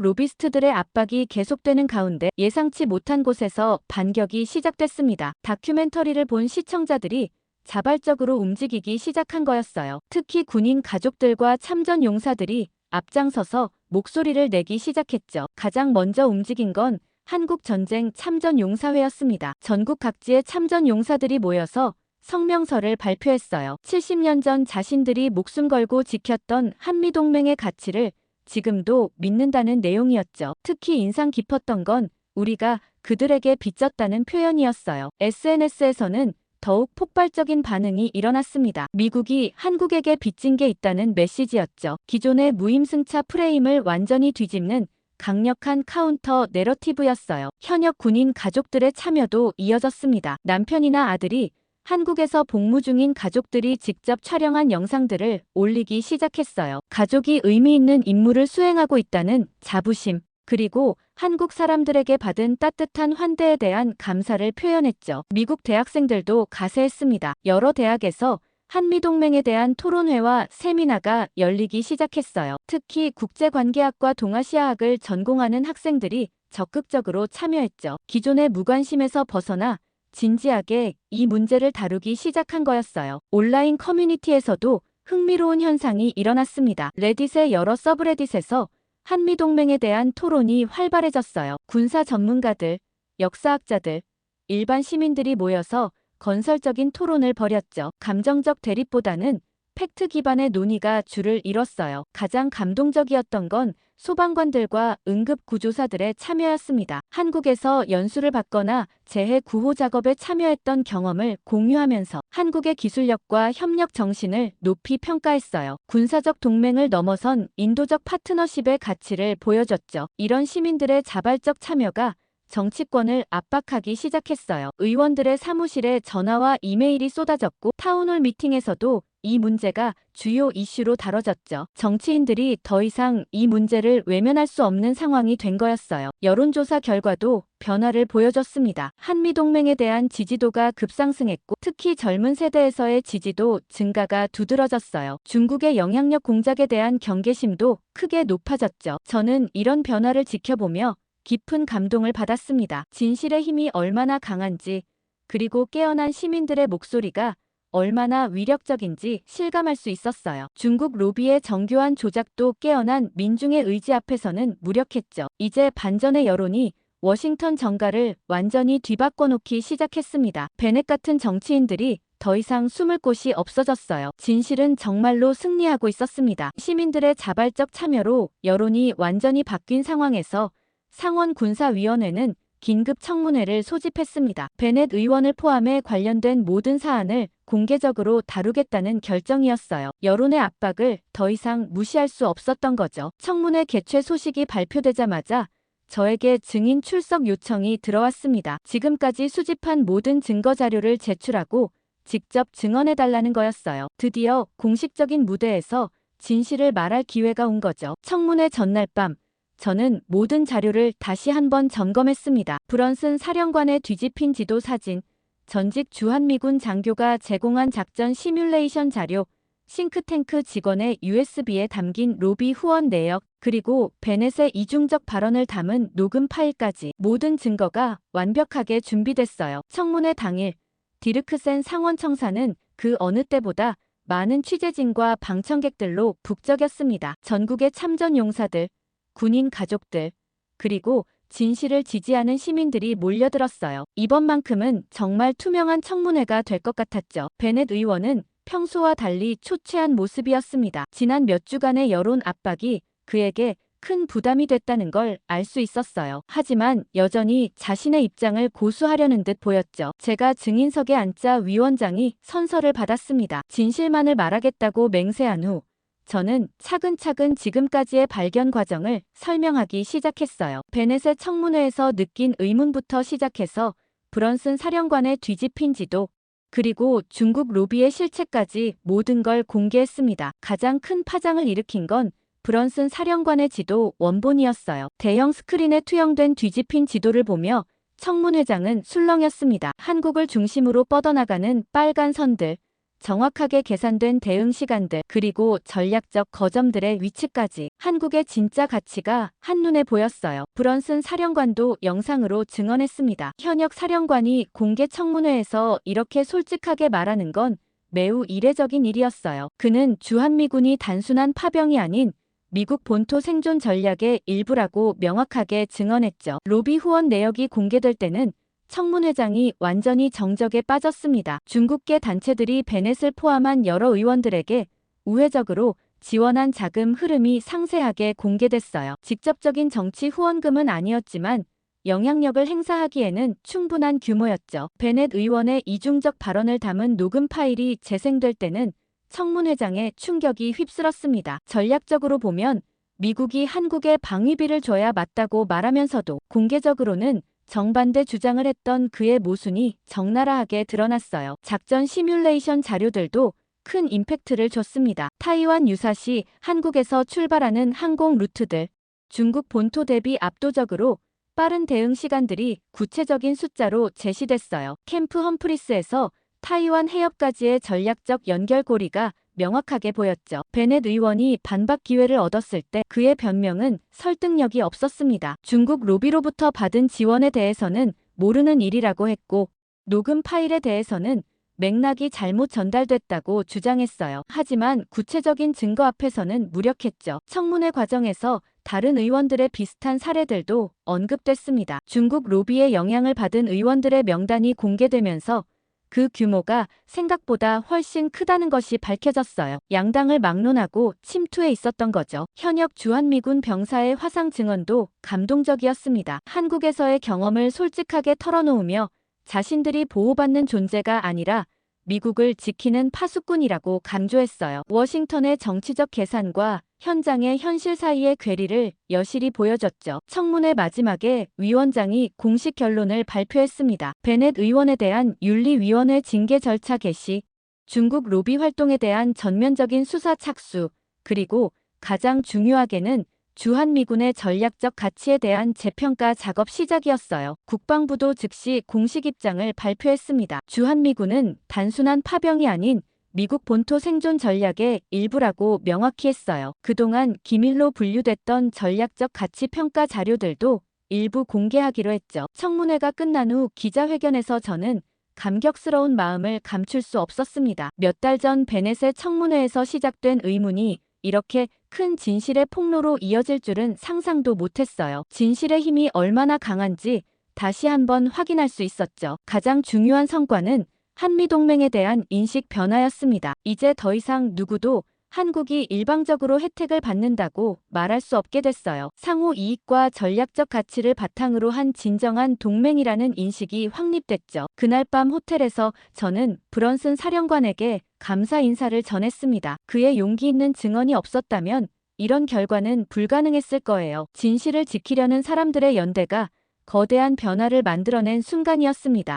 로비스트들의 압박이 계속되는 가운데 예상치 못한 곳에서 반격이 시작됐습니다. 다큐멘터리를 본 시청자들이 자발적으로 움직이기 시작한 거였어요. 특히 군인 가족들과 참전 용사들이 앞장서서 목소리를 내기 시작했죠. 가장 먼저 움직인 건 한국전쟁 참전용사회였습니다. 전국 각지의 참전용사들이 모여서 성명서를 발표했어요. 70년 전 자신들이 목숨 걸고 지켰던 한미동맹의 가치를 지금도 믿는다는 내용이었죠. 특히 인상 깊었던 건 우리가 그들에게 빚졌다는 표현이었어요. SNS에서는 더욱 폭발적인 반응이 일어났습니다. 미국이 한국에게 빚진 게 있다는 메시지였죠. 기존의 무임승차 프레임을 완전히 뒤집는 강력한 카운터 내러티브였어요. 현역 군인 가족들의 참여도 이어졌습니다. 남편이나 아들이 한국에서 복무 중인 가족들이 직접 촬영한 영상들을 올리기 시작했어요. 가족이 의미 있는 임무를 수행하고 있다는 자부심, 그리고 한국 사람들에게 받은 따뜻한 환대에 대한 감사를 표현했죠. 미국 대학생들도 가세했습니다. 여러 대학에서 한미동맹에 대한 토론회와 세미나가 열리기 시작했어요. 특히 국제관계학과 동아시아학을 전공하는 학생들이 적극적으로 참여했죠. 기존의 무관심에서 벗어나 진지하게 이 문제를 다루기 시작한 거였어요. 온라인 커뮤니티에서도 흥미로운 현상이 일어났습니다. 레딧의 여러 서브레딧에서 한미동맹에 대한 토론이 활발해졌어요. 군사 전문가들, 역사학자들, 일반 시민들이 모여서 건설적인 토론을 벌였죠. 감정적 대립보다는 팩트 기반의 논의가 주를 이뤘어요. 가장 감동적이었던 건 소방관들과 응급구조사들의 참여였습니다. 한국에서 연수를 받거나 재해 구호 작업에 참여했던 경험을 공유하면서 한국의 기술력과 협력 정신을 높이 평가했어요. 군사적 동맹을 넘어선 인도적 파트너십의 가치를 보여줬죠. 이런 시민들의 자발적 참여가 정치권을 압박하기 시작했어요. 의원들의 사무실에 전화와 이메일이 쏟아졌고 타운홀 미팅에서도 이 문제가 주요 이슈로 다뤄졌죠. 정치인들이 더 이상 이 문제를 외면할 수 없는 상황이 된 거였어요. 여론조사 결과도 변화를 보여줬습니다. 한미동맹에 대한 지지도가 급상승했고 특히 젊은 세대에서의 지지도 증가가 두드러졌어요. 중국의 영향력 공작에 대한 경계심도 크게 높아졌죠. 저는 이런 변화를 지켜보며 깊은 감동을 받았습니다. 진실의 힘이 얼마나 강한지, 그리고 깨어난 시민들의 목소리가 얼마나 위력적인지 실감할 수 있었어요. 중국 로비의 정교한 조작도 깨어난 민중의 의지 앞에서는 무력했죠. 이제 반전의 여론이 워싱턴 정가를 완전히 뒤바꿔놓기 시작했습니다. 베넷 같은 정치인들이 더 이상 숨을 곳이 없어졌어요. 진실은 정말로 승리하고 있었습니다. 시민들의 자발적 참여로 여론이 완전히 바뀐 상황에서 상원군사위원회는 긴급 청문회를 소집했습니다. 베넷 의원을 포함해 관련된 모든 사안을 공개적으로 다루겠다는 결정이었어요. 여론의 압박을 더 이상 무시할 수 없었던 거죠. 청문회 개최 소식이 발표되자마자 저에게 증인 출석 요청이 들어왔습니다. 지금까지 수집한 모든 증거 자료를 제출하고 직접 증언해달라는 거였어요. 드디어 공식적인 무대에서 진실을 말할 기회가 온 거죠. 청문회 전날 밤 저는 모든 자료를 다시 한번 점검했습니다. 브런슨 사령관의 뒤집힌 지도 사진, 전직 주한미군 장교가 제공한 작전 시뮬레이션 자료, 싱크탱크 직원의 USB에 담긴 로비 후원 내역, 그리고 베넷의 이중적 발언을 담은 녹음 파일까지 모든 증거가 완벽하게 준비됐어요. 청문회 당일, 디르크센 상원청사는 그 어느 때보다 많은 취재진과 방청객들로 북적였습니다. 전국의 참전 용사들, 군인 가족들, 그리고 진실을 지지하는 시민들이 몰려들었어요. 이번만큼은 정말 투명한 청문회가 될 것 같았죠. 베넷 의원은 평소와 달리 초췌한 모습이었습니다. 지난 몇 주간의 여론 압박이 그에게 큰 부담이 됐다는 걸 알 수 있었어요. 하지만 여전히 자신의 입장을 고수하려는 듯 보였죠. 제가 증인석에 앉자 위원장이 선서를 받았습니다. 진실만을 말하겠다고 맹세한 후 저는 차근차근 지금까지의 발견 과정을 설명하기 시작했어요. 베넷의 청문회에서 느낀 의문부터 시작해서 브런슨 사령관의 뒤집힌 지도, 그리고 중국 로비의 실체까지 모든 걸 공개했습니다. 가장 큰 파장을 일으킨 건 브런슨 사령관의 지도 원본이었어요. 대형 스크린에 투영된 뒤집힌 지도를 보며 청문회장은 술렁였습니다. 한국을 중심으로 뻗어나가는 빨간 선들, 정확하게 계산된 대응 시간들, 그리고 전략적 거점들의 위치까지 한국의 진짜 가치가 한눈에 보였어요. 브런슨 사령관도 영상으로 증언했습니다. 현역 사령관이 공개 청문회에서 이렇게 솔직하게 말하는 건 매우 이례적인 일이었어요. 그는 주한미군이 단순한 파병이 아닌 미국 본토 생존 전략의 일부라고 명확하게 증언했죠. 로비 후원 내역이 공개될 때는 청문회장이 완전히 정적에 빠졌습니다. 중국계 단체들이 베넷을 포함한 여러 의원들에게 우회적으로 지원한 자금 흐름이 상세하게 공개됐어요. 직접적인 정치 후원금은 아니었지만 영향력을 행사하기에는 충분한 규모였죠. 베넷 의원의 이중적 발언을 담은 녹음 파일이 재생될 때는 청문회장의 충격이 휩쓸었습니다. 전략적으로 보면 미국이 한국에 방위비를 줘야 맞다고 말하면서도 공개적으로는 정반대 주장을 했던 그의 모순이 적나라하게 드러났어요. 작전 시뮬레이션 자료들도 큰 임팩트를 줬습니다. 타이완 유사시 한국에서 출발하는 항공 루트들, 중국 본토 대비 압도적으로 빠른 대응 시간들이 구체적인 숫자로 제시됐어요. 캠프 험프리스에서 타이완 해협까지의 전략적 연결고리가 명확하게 보였죠. 베넷 의원이 반박 기회를 얻었을 때 그의 변명은 설득력이 없었습니다. 중국 로비로부터 받은 지원에 대해서는 모르는 일이라고 했고 녹음 파일에 대해서는 맥락이 잘못 전달됐다고 주장했어요. 하지만 구체적인 증거 앞에서는 무력했죠. 청문회 과정에서 다른 의원들의 비슷한 사례들도 언급됐습니다. 중국 로비의 영향을 받은 의원들의 명단이 공개되면서 그 규모가 생각보다 훨씬 크다는 것이 밝혀졌어요. 양당을 막론하고 침투해 있었던 거죠. 현역 주한미군 병사의 화상 증언도 감동적이었습니다. 한국에서의 경험을 솔직하게 털어놓으며 자신들이 보호받는 존재가 아니라 미국을 지키는 파수꾼이라고 강조했어요. 워싱턴의 정치적 계산과 현장의 현실 사이의 괴리를 여실히 보여줬죠. 청문회 마지막에 위원장이 공식 결론을 발표했습니다. 베넷 의원에 대한 윤리위원회 징계 절차 개시, 중국 로비 활동에 대한 전면적인 수사 착수, 그리고 가장 중요하게는 주한미군의 전략적 가치에 대한 재평가 작업 시작이었어요. 국방부도 즉시 공식 입장을 발표했습니다. 주한미군은 단순한 파병이 아닌 미국 본토 생존 전략의 일부라고 명확히 했어요. 그동안 기밀로 분류됐던 전략적 가치 평가 자료들도 일부 공개하기로 했죠. 청문회가 끝난 후 기자회견에서 저는 감격스러운 마음을 감출 수 없었습니다. 몇 달 전 베넷의 청문회에서 시작된 의문이 이렇게 큰 진실의 폭로로 이어질 줄은 상상도 못했어요. 진실의 힘이 얼마나 강한지 다시 한번 확인할 수 있었죠. 가장 중요한 성과는 한미동맹에 대한 인식 변화였습니다. 이제 더 이상 누구도 한국이 일방적으로 혜택을 받는다고 말할 수 없게 됐어요. 상호 이익과 전략적 가치를 바탕으로 한 진정한 동맹이라는 인식이 확립됐죠. 그날 밤 호텔에서 저는 브런슨 사령관에게 감사 인사를 전했습니다. 그의 용기 있는 증언이 없었다면 이런 결과는 불가능했을 거예요. 진실을 지키려는 사람들의 연대가 거대한 변화를 만들어낸 순간이었습니다.